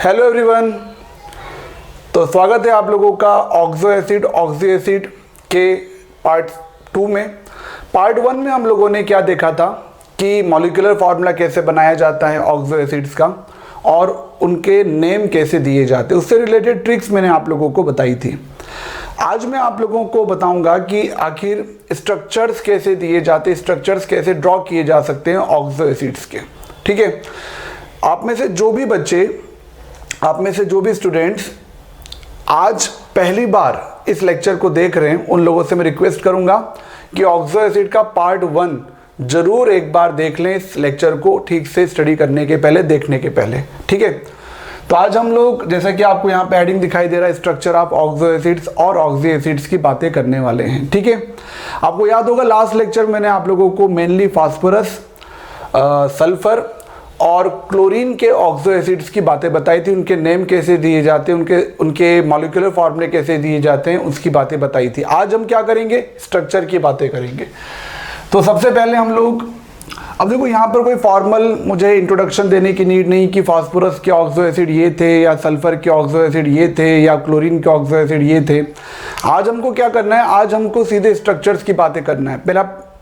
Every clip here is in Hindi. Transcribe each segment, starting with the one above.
Hello everyone. तो स्वागत है आप लोगों का ऑक्सो एसिड के पार्ट 2 में। पार्ट 1 में हम लोगों ने क्या देखा था कि मॉलिक्यूलर फार्मूला कैसे बनाया जाता है ऑक्सो एसिड्स का और उनके नेम कैसे दिए जाते हैं, उससे रिलेटेड ट्रिक्स मैंने आप लोगों को बताई थी। आज मैं आप लोगों को बताऊंगा कि आखिर स्ट्रक्चर्स कैसे दिए जाते हैं, स्ट्रक्चर्स कैसे ड्रॉ किए जा सकते हैं ऑक्सो एसिड्स के। ठीक है, आप में से जो भी बच्चे, आप में से जो भी स्टूडेंट्स आज पहली बार इस लेक्चर को देख रहे हैं, उन लोगों से मैं रिक्वेस्ट करूंगा कि ऑक्सो एसिड का पार्ट 1 जरूर एक बार देख लें, इस लेक्चर को ठीक से स्टडी करने के पहले, देखने के पहले। ठीक है, तो आज हम लोग, जैसा कि आपको यहाँ पे हेडिंग दिखाई दे रहा है, स्ट्रक्चर ऑफ ऑक्सो एसिड्स और ऑक्सी एसिड्स की बातें करने वाले हैं। ठीक है, आपको याद होगा लास्ट लेक्चर मैंने आप लोगों को मेनली फास्फोरस, सल्फर और क्लोरीन के ऑक्सो एसिड्स की बातें बताई थी, उनके नेम कैसे दिए जाते हैं, उनके मॉलिक्यूलर फॉर्मूले कैसे दिए जाते हैं, उसकी बातें बताई थी। आज हम क्या करेंगे, स्ट्रक्चर की बातें करेंगे। तो सबसे पहले हम लोग, अब देखो यहाँ पर कोई फॉर्मल मुझे इंट्रोडक्शन देने की नीड नहीं कि फास्फोरस के ऑक्सो एसिड ये थे या सल्फर के ऑक्सो एसिड ये थे या क्लोरीन के ऑक्सो एसिड ये थे। आज हमको क्या करना है, आज हमको सीधे स्ट्रक्चर्स की बातें करना है।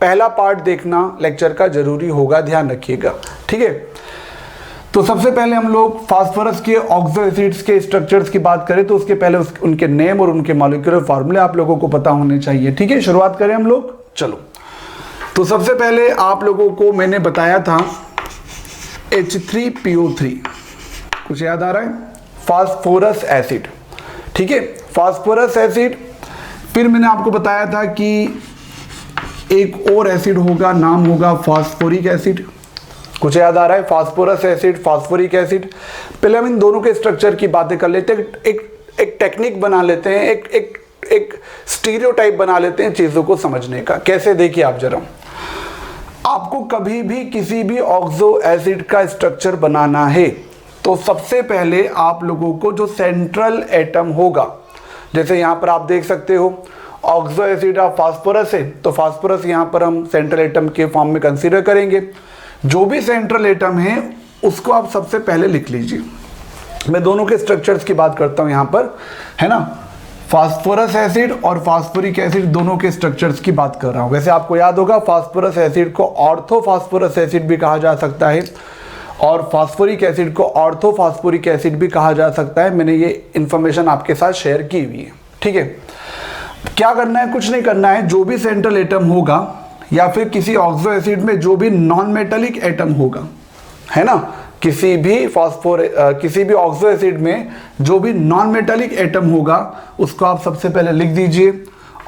पहला पार्ट देखना लेक्चर का जरूरी होगा, ध्यान रखिएगा। ठीक है, तो सबसे पहले हम लोग फास्फोरस के ऑक्सो एसिड्स के स्ट्रक्चर्स की बात करें तो उसके पहले उनके नेम और उनके मॉलिक्यूलर फार्मूले आप लोगों को पता होने चाहिए। ठीक है, शुरुआत करें हम लोग। चलो, तो सबसे पहले आप लोगों को मैंने बताया था H3PO3, कुछ याद आ रहा है, फास्फोरस एसिड। ठीक है, फास्फोरस एसिड। फिर मैंने आपको बताया था कि एक और एसिड होगा, नाम होगा फास्फोरिक एसिड। कुछ याद आ रहा है, फास्फोरस एसिड, फास्फोरिक एसिड। पहले हम इन दोनों के स्ट्रक्चर की बातें कर लेते हैं, एक टेक्निक बना लेते हैं, एक स्टीरियोटाइप बना लेते हैं चीजों को समझने का। कैसे, देखिए आप जरा, आपको कभी भी किसी भी ऑक्सो एसिड का स्ट्रक्चर बनाना है तो सबसे पहले आप लोगों को जो सेंट्रल एटम होगा, जैसे यहां पर आप देख सकते हो ऑक्सो एसिड ऑफ फास्फोरस है, तो फास्फोरस यहां पर हम सेंट्रल एटम के फॉर्म में कंसीडर करेंगे। जो भी सेंट्रल एटम है उसको आप सबसे पहले लिख लीजिए। मैं दोनों के स्ट्रक्चर्स की बात करता हूं यहां पर, है ना, फास्फोरस एसिड और फास्फोरिक एसिड दोनों के स्ट्रक्चर्स की बात कर रहा हूं। वैसे आपको याद होगा फास्फोरस एसिड को ऑर्थोफास्फोरस एसिड भी कहा जा सकता है और फास्फोरिक एसिड को ऑर्थोफास्फोरिक एसिड भी कहा जा सकता है। मैंने ये इंफॉर्मेशन आपके साथ शेयर की हुई है। ठीक है, क्या करना है, कुछ नहीं करना है, जो भी सेंट्रल एटम होगा या फिर किसी ऑक्सो एसिड में जो भी नॉन मेटालिक एटम होगा, है ना, किसी भी ऑक्सो एसिड में जो भी नॉन मेटालिक एटम होगा उसको आप सबसे पहले लिख दीजिए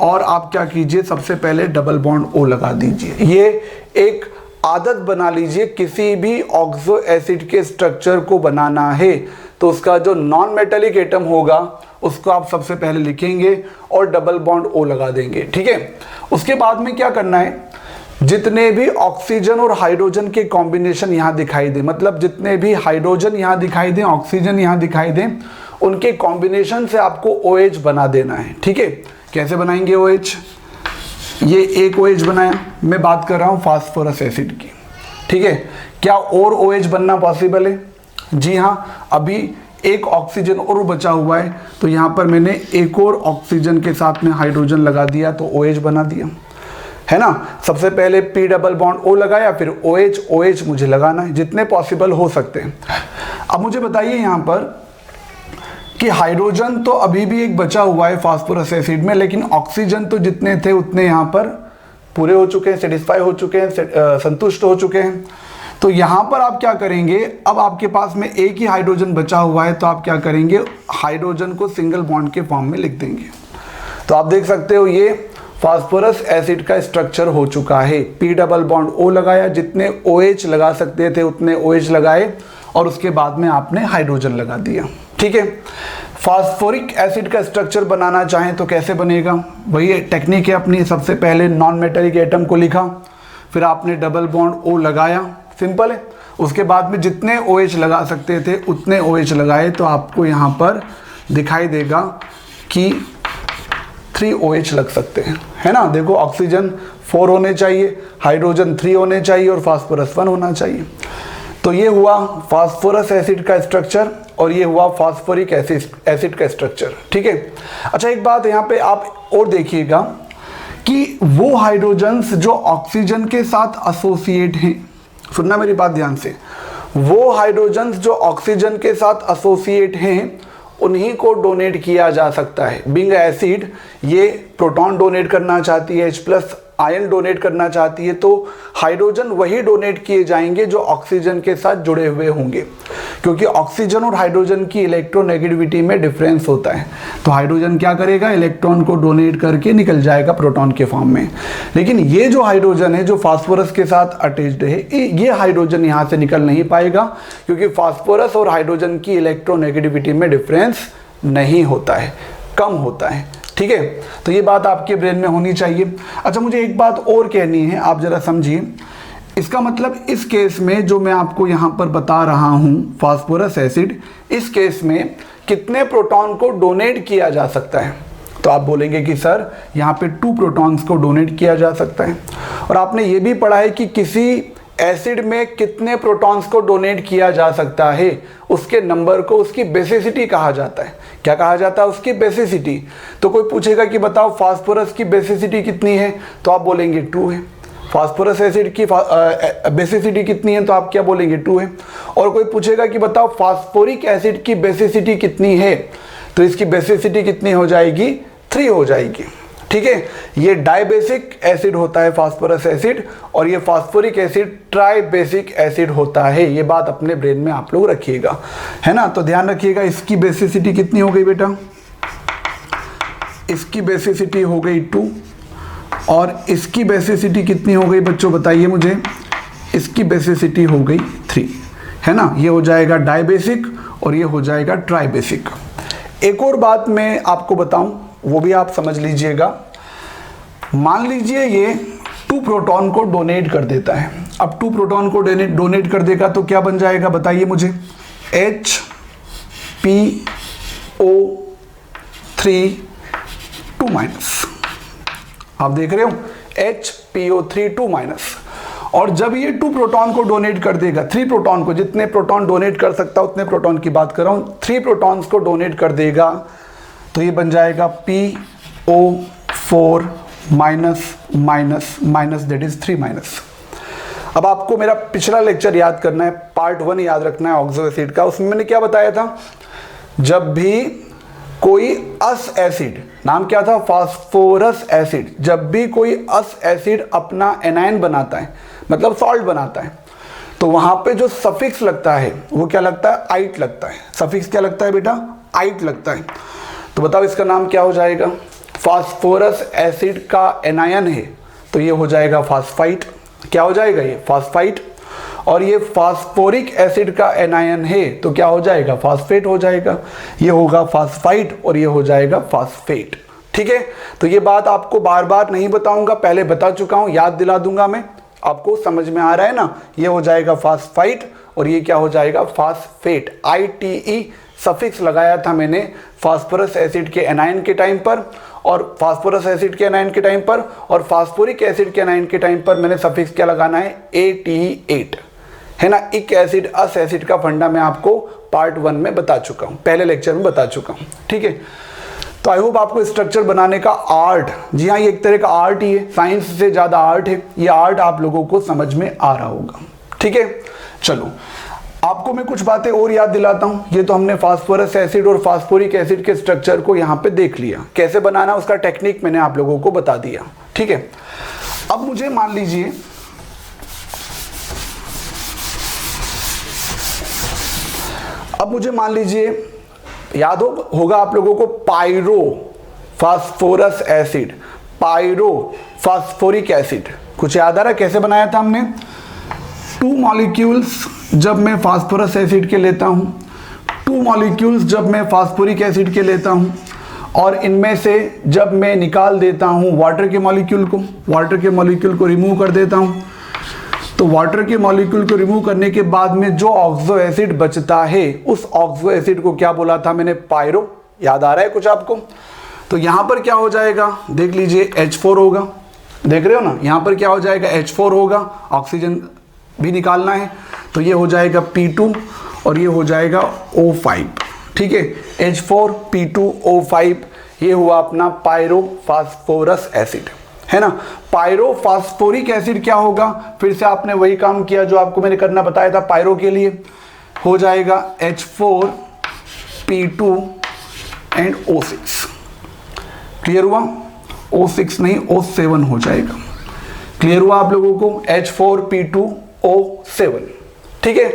और आप क्या कीजिए, सबसे पहले डबल बॉन्ड O लगा दीजिए। ये एक आदत बना लीजिए, किसी भी ऑक्सो एसिड के स्ट्रक्चर को बनाना है तो उसका जो नॉन मेटालिक एटम होगा उसको आप सबसे पहले लिखेंगे और डबल बॉन्ड O लगा देंगे। ठीक है, उसके बाद में क्या करना है, जितने भी ऑक्सीजन और हाइड्रोजन के कॉम्बिनेशन यहां दिखाई दे, मतलब जितने भी हाइड्रोजन यहां दिखाई दें, ऑक्सीजन यहां दिखाई दें, उनके कॉम्बिनेशन से आपको OH बना देना है। ठीक है, कैसे बनाएंगे OH, ये एक OH बनाया, मैं बात कर रहा हूं फास्फोरस एसिड की। ठीक है, क्या और OH बनना पॉसिबल है? जी हाँ, अभी एक ऑक्सीजन और बचा हुआ है तो यहां पर मैंने एक और ऑक्सीजन के साथ में हाइड्रोजन लगा दिया तो OH बना दिया, है ना। सबसे पहले P डबल बॉन्ड O लगाया, फिर OH मुझे लगाना है, जितने पॉसिबल हो सकते हैं। अब मुझे बताइए यहां पर कि हाइड्रोजन तो अभी भी एक बचा हुआ है फास्फोरस एसिड में, लेकिन ऑक्सीजन तो जितने थे उतने यहां पर पूरे हो चुके हैं, सेटिस्फाई हो चुके हैं, संतुष्ट हो चुके हैं। तो यहां पर आप क्या करेंगे, अब आपके पास में एक ही हाइड्रोजन बचा हुआ है तो आप क्या करेंगे, हाइड्रोजन को सिंगल बॉन्ड के फॉर्म में लिख देंगे। तो आप देख सकते हो ये फास्फोरस एसिड का स्ट्रक्चर हो चुका है। P डबल बॉन्ड O लगाया, जितने OH लगा सकते थे उतने OH लगाए और उसके बाद में आपने हाइड्रोजन लगा दिया। ठीक है, फास्फोरिक एसिड का स्ट्रक्चर बनाना चाहें तो कैसे बनेगा, वही टेक्निक है अपनी। सबसे पहले नॉन मेटालिक एटम को लिखा, फिर आपने डबल बॉन्ड O लगाया, सिंपल है। उसके बाद में जितने OH लगा सकते थे उतने OH लगाए तो आपको यहाँ पर दिखाई देगा कि 3 OH लग सकते हैं, है ना। देखो ऑक्सीजन 4 होने चाहिए, हाइड्रोजन 3 होने चाहिए और फास्फोरस 1 होना चाहिए। तो ये हुआ फास्फोरस एसिड का स्ट्रक्चर। और ये हुआ फास्फोरिक एसिड का स्ट्रक्चर। ठीक है। अच्छा एक बात यहाँ पे आप और देखिएगा कि वो हाइड्रोजन्स जो ऑक्सीजन के साथ एसोसिएट हैं, सुनना मेरी बात ध्यान से, वो हाइड्रोजन्स जो ऑक्सीजन के साथ एसोसिएट हैं उन्हीं को डोनेट किया जा सकता है। बीइंग एसिड ये प्रोटॉन डोनेट करना चाहती है, H+ आयन डोनेट करना चाहती है, तो हाइड्रोजन वही डोनेट किए जाएंगे जो ऑक्सीजन के साथ जुड़े हुए होंगे, क्योंकि ऑक्सीजन और हाइड्रोजन की इलेक्ट्रोनेगेटिविटी में डिफरेंस होता है। तो हाइड्रोजन क्या करेगा, इलेक्ट्रॉन को डोनेट करके निकल जाएगा प्रोटॉन के फॉर्म में। लेकिन ये जो हाइड्रोजन है जो फास्फोरस के साथ अटैच्ड है, ये हाइड्रोजन यहाँ से निकल नहीं पाएगा, क्योंकि फास्फोरस और हाइड्रोजन की इलेक्ट्रोनेगेटिविटी में डिफरेंस नहीं होता है, कम होता है। ठीक है, तो ये बात आपके ब्रेन में होनी चाहिए। अच्छा मुझे एक बात और कहनी है, आप जरा समझिए। इसका मतलब इस केस में जो मैं आपको यहाँ पर बता रहा हूँ फास्फोरस एसिड, इस केस में कितने प्रोटॉन को डोनेट किया जा सकता है? तो आप बोलेंगे कि सर यहाँ पे 2 प्रोटॉन्स को डोनेट किया जा सकता है। और आपने ये भी पढ़ा है कि किसी एसिड में कितने प्रोटॉन्स को डोनेट किया जा सकता है, उसके नंबर को उसकी बेसिसिटी कहा जाता है। क्या कहा जाता है? उसकी बेसिसिटी। तो कोई पूछेगा कि बताओ फास्फोरस की बेसिसिटी कितनी है, तो आप बोलेंगे 2 है। फास्फोरस एसिड की बेसिसिटी कितनी है, तो आप क्या बोलेंगे 2 है। और कोई पूछेगा कि बताओ फास्फोरिक एसिड की बेसिसिटी कितनी है, तो इसकी बेसिसिटी कितनी हो जाएगी? 3 हो जाएगी। ठीक है, ये डाइबेसिक एसिड होता है फास्फोरस एसिड, और ये फास्फोरिक एसिड ट्राइबेसिक एसिड होता है। ये बात अपने ब्रेन में आप लोग रखिएगा, है ना। तो ध्यान रखिएगा, इसकी बेसिसिटी कितनी हो गई बेटा? इसकी बेसिसिटी हो गई 2, और इसकी बेसिसिटी कितनी हो गई बच्चों, बताइए मुझे? इसकी बेसिसिटी हो गई 3, है ना। ये हो जाएगा डाइबेसिक और ये हो जाएगा ट्राइबेसिक। एक और बात मैं आपको बताऊं, वो भी आप समझ लीजिएगा। मान लीजिए ये 2 प्रोटॉन को डोनेट कर देता है। अब 2 प्रोटॉन को डोनेट कर देगा तो क्या बन जाएगा, बताइए मुझे? HPO3 2-। आप देख रहे हो, HPO3 2-। और जब ये 2 प्रोटॉन को डोनेट कर देगा, 3 प्रोटॉन को, जितने प्रोटॉन डोनेट कर सकता उतने प्रोटॉन की बात कर रहा हूँ, 3 प्रोटॉन्स को डोनेट कर देगा, तो ये बन जाएगा PO4 माइनस दैट इज 3-। अब आपको मेरा पिछला लेक्चर याद करना है, पार्ट 1 याद रखना है ऑक्सो एसिड का। उसमें मैंने क्या बताया था? जब भी कोई अस एसिड, नाम क्या था? Phosphorus acid. जब भी कोई अस एसिड अपना एनायन बनाता है, मतलब सॉल्ट बनाता है, तो वहां पे जो सफिक्स लगता है वो क्या लगता है? आइट लगता है। सफिक्स क्या लगता है बेटा? आइट लगता है। तो बताओ इसका नाम क्या हो जाएगा? फास्फोरस एसिड का एनायन है तो ये हो जाएगा फास्फाइट। क्या हो जाएगा? ये फास्फाइट। और ये फास्फोरिक एसिड का एनायन है तो क्या हो जाएगा? फास्फेट हो जाएगा। ये होगा फास्फाइट और ये हो जाएगा फास्फेट। ठीक है, तो ये बात आपको बार बार नहीं बताऊंगा, पहले बता चुका हूं, याद दिला दूंगा मैं। आपको समझ में आ रहा है ना? ये हो जाएगा फास्फाइट और ये क्या हो जाएगा? फास्फेट। ITE सफिक्स लगाया था मैंने फास्फोरस एसिड के एनायन के टाइम पर, और फास्फोरस एसिड के एनायन के टाइम पर, और फास्फोरिक एसिड के एनायन के टाइम पर मैंने सफिक्स क्या लगाना है? ATE8, है ना। इक एसिड अस एसिड का फंडा मैं आपको पार्ट 1 में बता चुका हूं, पहले लेक्चर में बता चुका हूं। ठीक है, तो आई होप आपको स्ट्रक्चर बनाने का आर्ट, जी हाँ ये एक तरह का आर्ट ही है, साइंस से ज़्यादा आर्ट है, ये आर्ट आप लोगों को समझ में आ रहा होगा। ठीक है, चलो आपको मैं कुछ बातें और याद दिलाता हूं। ये तो हमने फास्फोरस एसिड और फास्फोरिक एसिड के स्ट्रक्चर को यहाँ पे देख लिया, कैसे बनाना उसका टेक्निक मैंने आप लोगों को बता दिया। ठीक है, अब मुझे मान लीजिए याद होगा आप लोगों को pyrophosphorous acid, pyrophosphoric acid, कुछ याद आ रहा है कैसे बनाया था हमने? 2 मॉलिक्यूल्स जब मैं फास्फोरस एसिड के लेता हूं, 2 मॉलिक्यूल्स जब मैं फास्फोरिक एसिड के लेता हूं, और इनमें से जब मैं निकाल देता हूं वाटर के मॉलिक्यूल को रिमूव कर देता हूं, तो वाटर के मॉलिक्यूल को रिमूव करने के बाद में जो ऑक्सो एसिड बचता है, उस ऑक्सो एसिड को क्या बोला था मैंने? पायरो। याद आ रहा है कुछ आपको? तो यहां पर क्या हो जाएगा, देख लीजिए H4 होगा, देख रहे हो ना, यहां पर क्या हो जाएगा? H4 होगा, ऑक्सीजन भी निकालना है, तो ये हो जाएगा P2, और ये हो जाएगा O5, ठीक है, H4P2O5, ये हुआ अपना पायरोफास्फोरस एसिड, है ना। पायरोफास्फोरिक एसिड क्या होगा, फिर से आपने वही काम किया जो आपको मैंने करना बताया था पायरो के लिए, हो जाएगा H4P2 एंड O6, क्लियर हुआ, O6 नहीं O7 हो जाएगा, क्लियर हुआ आप लोगों को, H4P2O7, ठीक है।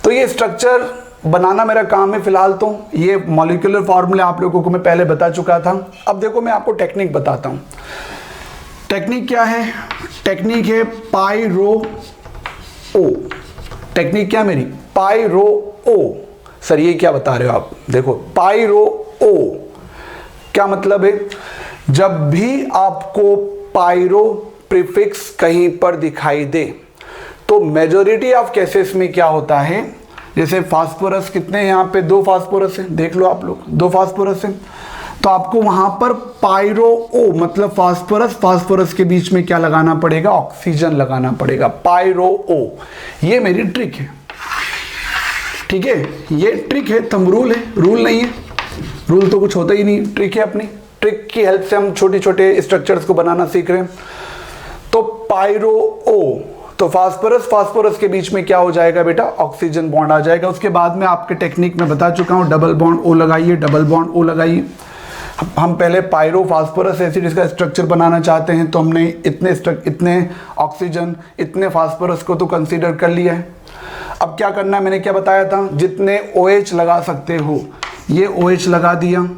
तो ये स्ट्रक्चर बनाना मेरा काम है फिलहाल, तो ये मॉलिक्यूलर फॉर्मूला आप लोगों को मैं पहले बता चुका था। अब देखो मैं आपको टेक्निक बताता हूँ। टेक्निक क्या है, टेक्निक है पायरो ओ, टेक्निक क्या मेरी, पायरो ओ। सर ये क्या बता रहे हो आप, देखो पायरो ओ क्या मतलब है, जब भी आपको पायरो प्रीफिक्स कहीं पर दिखाई दे तो मेजॉरिटी ऑफ केसेस में क्या होता है, जैसे फास्फोरस कितने यहाँ पे 2 फास्फोरस है, देख लो आप लोग 2 फास्फोरस है, तो आपको वहां पर पायरो ओ मतलब फास्फोरस फास्फोरस के बीच में क्या लगाना पड़ेगा, ऑक्सीजन लगाना पड़ेगा, पायरो ओ। ये मेरी ट्रिक है, ठीक है, ये ट्रिक है, थंब रूल है, रूल नहीं है, रूल तो कुछ होता ही नहीं, ट्रिक है अपनी, ट्रिक की हेल्प से हम छोटे छोटे स्ट्रक्चर्स को बनाना सीख रहे हैं। तो पायरो ओ, तो फास्फोरस फास्फोरस के बीच में क्या हो जाएगा बेटा, ऑक्सीजन बॉन्ड आ जाएगा। उसके बाद में आपके टेक्निक में बता चुका हूं, डबल बॉन्ड ओ लगाइए, डबल बॉन्ड ओ लगाइए। हम पहले पायरो फास्फोरस एसिड इसका स्ट्रक्चर बनाना चाहते हैं, तो हमने इतने ऑक्सीजन इतने फास्फोरस को तो कंसीडर कर लिया है। अब क्या करना है, मैंने क्या बताया था, जितने OH लगा सकते हो, ये OH लगा दिया,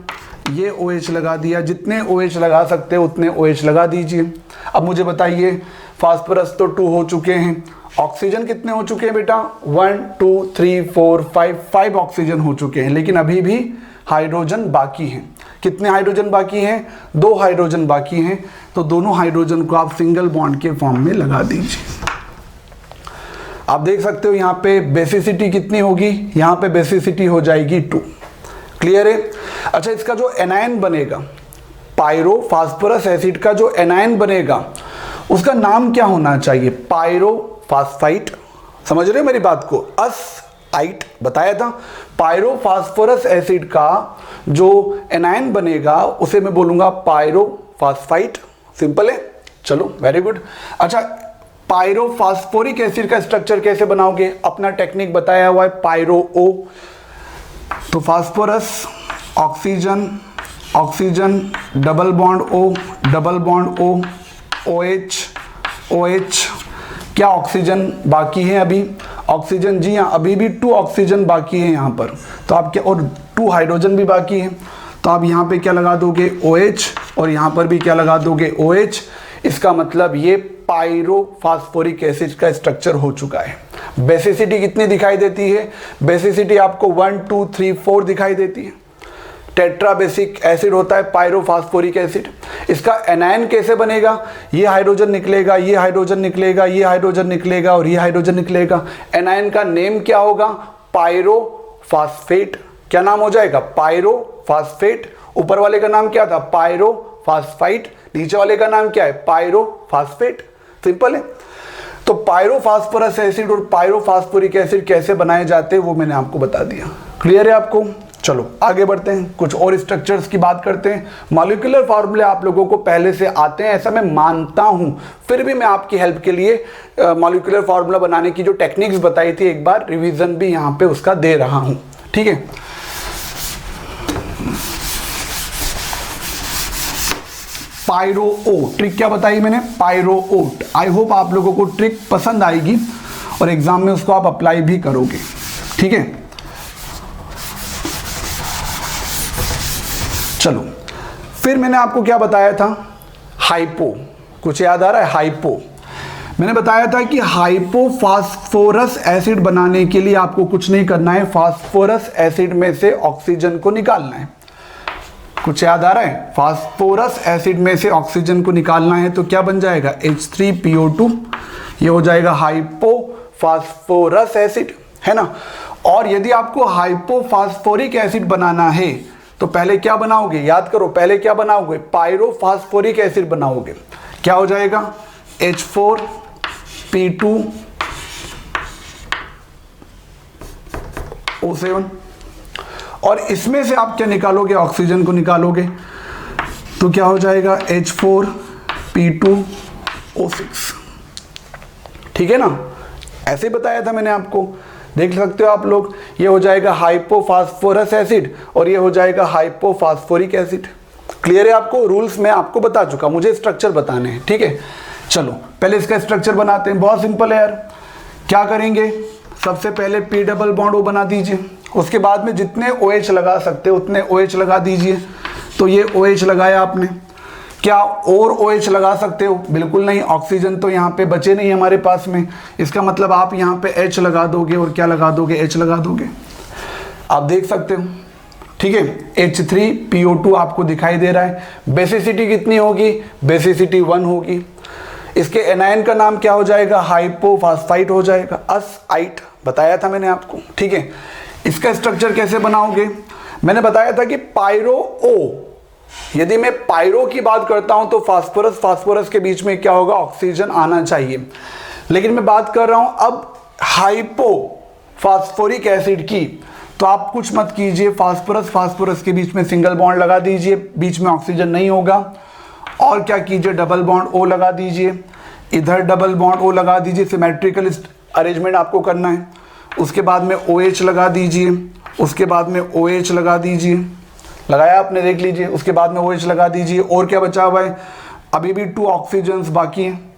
ये OH लगा दिया, जितने OH लगा सकते हो उतने OH लगा दीजिए। अब मुझे बताइए, फास्फोरस तो 2 हो चुके हैं, ऑक्सीजन कितने हो चुके हैं बेटा, 1 2 3 4 5 ऑक्सीजन हो चुके हैं, लेकिन अभी भी हाइड्रोजन बाकी हैं। कितने हाइड्रोजन बाकी हैं, 2 हाइड्रोजन बाकी हैं, तो दोनों हाइड्रोजन को आप सिंगल बॉन्ड के फॉर्म में लगा दीजिए। आप देख सकते हो यहाँ पे बेसिसिटी कितनी होगी, यहाँ पे बेसिसिटी हो जाएगी 2, क्लियर है। अच्छा, इसका जो एनायन बनेगा, पायरो फास्फोरस एसिड का जो एनायन बनेगा उसका नाम क्या होना चाहिए, पायरोफास्फाइट, समझ रहे हो मेरी बात को, आइट बताया था। पायरोफास्फोरस एसिड का जो एनायन बनेगा उसे मैं बोलूंगा पायरोफास्फाइट, सिंपल है, चलो वेरी गुड। अच्छा, पायरोफास्फोरिक एसिड का स्ट्रक्चर कैसे बनाओगे, अपना टेक्निक बताया हुआ है, पायरो ओ, तो phosphorus oxygen oxygen double bond O, double bond O, OH OH, क्या ऑक्सीजन बाकी है अभी, ऑक्सीजन, जी हाँ अभी भी 2 ऑक्सीजन बाकी है यहाँ पर, तो आप क्या, और 2 हाइड्रोजन भी बाकी है, तो आप यहाँ पे क्या लगा दोगे OH, और यहाँ पर भी क्या लगा दोगे OH। इसका मतलब ये पायरोफास्फोरिक एसिड का स्ट्रक्चर हो चुका है। बेसिसिटी कितनी दिखाई देती है, बेसिसिटी आपको 1 2 3 4 दिखाई देती है। टेट्रा बेसिक एसिड होता है पायरोफास्फोरिक एसिड। इसका एनायन कैसे बनेगा, ये हाइड्रोजन निकलेगा, ये हाइड्रोजन निकलेगा, ये हाइड्रोजन निकलेगा और ये हाइड्रोजन निकलेगा। एनायन का नेम क्या होगा, पायरोफास्फेट, क्या नाम हो जाएगा, पायरोफास्फेट। ऊपर वाले का नाम क्या था, पायरोफास्फाइट, नीचे वाले का नाम क्या है, पायरोफास्फेट, सिंपल है। तो पायरोफास्फोरस एसिड और पायरोफास्फोरिक एसिड कैसे बनाए जाते हैं वो मैंने आपको बता दिया, क्लियर है आपको। चलो आगे बढ़ते हैं, कुछ और स्ट्रक्चर्स की बात करते हैं। मॉलिक्यूलर फार्मूले आप लोगों को पहले से आते हैं ऐसा मैं मानता हूं, फिर भी मैं आपकी हेल्प के लिए मॉलिक्यूलर फार्मूला बनाने की जो टेक्निक्स बताई थी एक बार रिवीजन भी यहां पे उसका दे रहा हूं, ठीक है। पायरो ओ, ट्रिक क्या बताई मैंने, पायरो ओट। आई होप आप लोगों को ट्रिक पसंद आएगी और एग्जाम में उसको आप अप्लाई भी करोगे, ठीक है। चलो फिर मैंने आपको क्या बताया था, हाइपो, कुछ याद आ रहा है, हाइपो मैंने बताया था कि हाइपोफास्फोरस एसिड बनाने के लिए आपको कुछ नहीं करना है, फास्फोरस एसिड में से ऑक्सीजन को निकालना है। कुछ याद आ रहा है, फास्फोरस एसिड में से ऑक्सीजन को निकालना है तो क्या बन जाएगा, H3PO2, ये हो जाएगा हाइपोफास्फोरस एसिड, है ना। और यदि आपको हाइपोफास्फोरिक एसिड बनाना है तो पहले क्या बनाओगे, याद करो, पहले क्या बनाओगे, पायरोफास्फोरिक एसिड बनाओगे। क्या हो जाएगा, H4P2 O7, और इसमें से आप क्या निकालोगे, ऑक्सीजन को निकालोगे तो क्या हो जाएगा H4P2O6। ठीक है ना, ऐसे बताया था मैंने आपको, देख सकते हो आप लोग, ये हो जाएगा हाइपोफास्फोरस एसिड और ये हो जाएगा हाइपोफास्फोरिक एसिड। क्लियर है आपको, रूल्स मैं आपको बता चुका, मुझे स्ट्रक्चर बताने हैं। ठीक है, चलो पहले इसका स्ट्रक्चर बनाते हैं, बहुत सिंपल है यार। क्या करेंगे, सबसे पहले P डबल बॉन्ड O बना दीजिए, उसके बाद में जितने OH लगा सकते हो उतने OH लगा दीजिए। तो ये OH लगाया आपने, क्या और OH लगा सकते हो, बिल्कुल नहीं, ऑक्सीजन तो यहाँ पे बचे नहीं हमारे पास में, इसका मतलब आप यहाँ पे H लगा दोगे और क्या लगा दोगे, H लगा दोगे, आप देख सकते हो। ठीक है, H3PO2 आपको दिखाई दे रहा है। बेसिसिटी कितनी होगी, बेसिसिटी 1 होगी। इसके एनायन का नाम क्या हो जाएगा, हाइपोफास्फाइट हो जाएगा, असाइट बताया था मैंने आपको। ठीक है, इसका स्ट्रक्चर कैसे बनाओगे, मैंने बताया था कि पायरो O, यदि मैं पायरो की बात करता हूं तो फास्फोरस फास्फोरस के बीच में क्या होगा, ऑक्सीजन आना चाहिए, लेकिन मैं बात कर रहा हूं अब हाइपोफास्फोरिक एसिड की, तो आप कुछ मत कीजिए, फास्फोरस फास्फोरस के बीच में सिंगल बॉन्ड लगा दीजिए, बीच में ऑक्सीजन नहीं होगा, और क्या कीजिए, डबल बॉन्ड O लगा दीजिए, इधर डबल बॉन्ड O लगा दीजिए, सिमेट्रिकल अरेंजमेंट आपको करना है। उसके बाद में OH लगा दीजिए, उसके बाद में OH लगा दीजिए, लगाया आपने, देख लीजिए, उसके बाद में OH लगा दीजिए, और क्या बचा हुआ है, अभी भी 2 ऑक्सीजन्स बाकी हैं,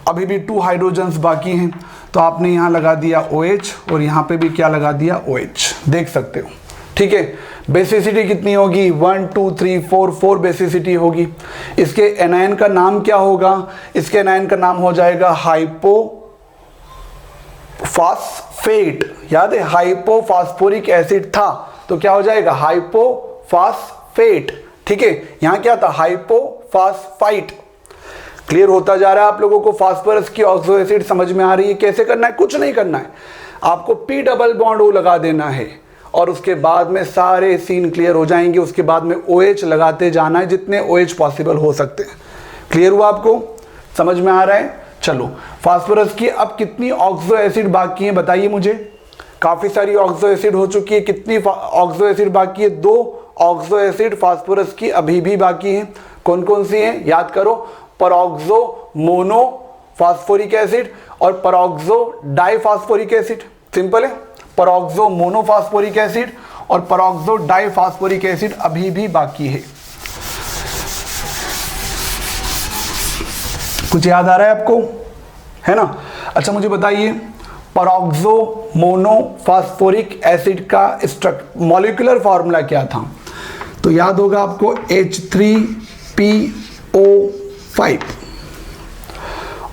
अभी भी 2 हाइड्रोजन्स बाकी हैं, तो आपने यहाँ लगा दिया OH और यहाँ पे भी क्या लगा दिया, OH, देख सकते हो। ठीक है, बेसिसिटी कितनी होगी, 1 2 3 4 बेसिसिटी होगी। इसके एनायन का नाम क्या होगा, इसके एनायन का नाम हो जाएगा हाइपोफास्फेट, याद है हाइपोफास्फोरिक एसिड था तो क्या हो जाएगा, हाइपोफास्फेट। ठीक है, यहाँ क्या था, हाइपोफास्फाइट। क्लियर होता जा रहा है आप लोगों को, फास्फोरस की ऑक्सो एसिड समझ में आ रही है, कैसे करना है, कुछ नहीं करना है, आपको P डबल बॉन्ड O लगा देना है और उसके बाद में सारे सीन क्लियर हो जाएंगे। उसके बाद में OH लगाते जाना है, जितने OH पॉसिबल हो सकते हैं। क्लियर हुआ आपको, समझ में आ रहा है। चलो, फास्फोरस की अब कितनी ऑक्सो एसिड बाकी है बताइए मुझे, काफी सारी ऑक्सो एसिड हो चुकी है, कितनी ऑक्सो एसिड बाकी है, 2 ऑक्सो एसिड फास्फोरस की अभी भी बाकी है। कौन कौन सी है, याद करो, परऑक्सो मोनो फास्फोरिक एसिड और परऑक्सो डाइफास्फोरिक एसिड, सिंपल है, परऑक्सो मोनोफास्फोरिक एसिड और परऑक्सो डाइफास्फोरिक एसिड अभी भी बाकी है। कुछ याद आ रहा है आपको, है ना। अच्छा मुझे बताइए, परऑक्सो मोनोफास्फोरिक एसिड का मॉलिक्यूलर फार्मूला क्या था, तो याद होगा आपको H3PO5,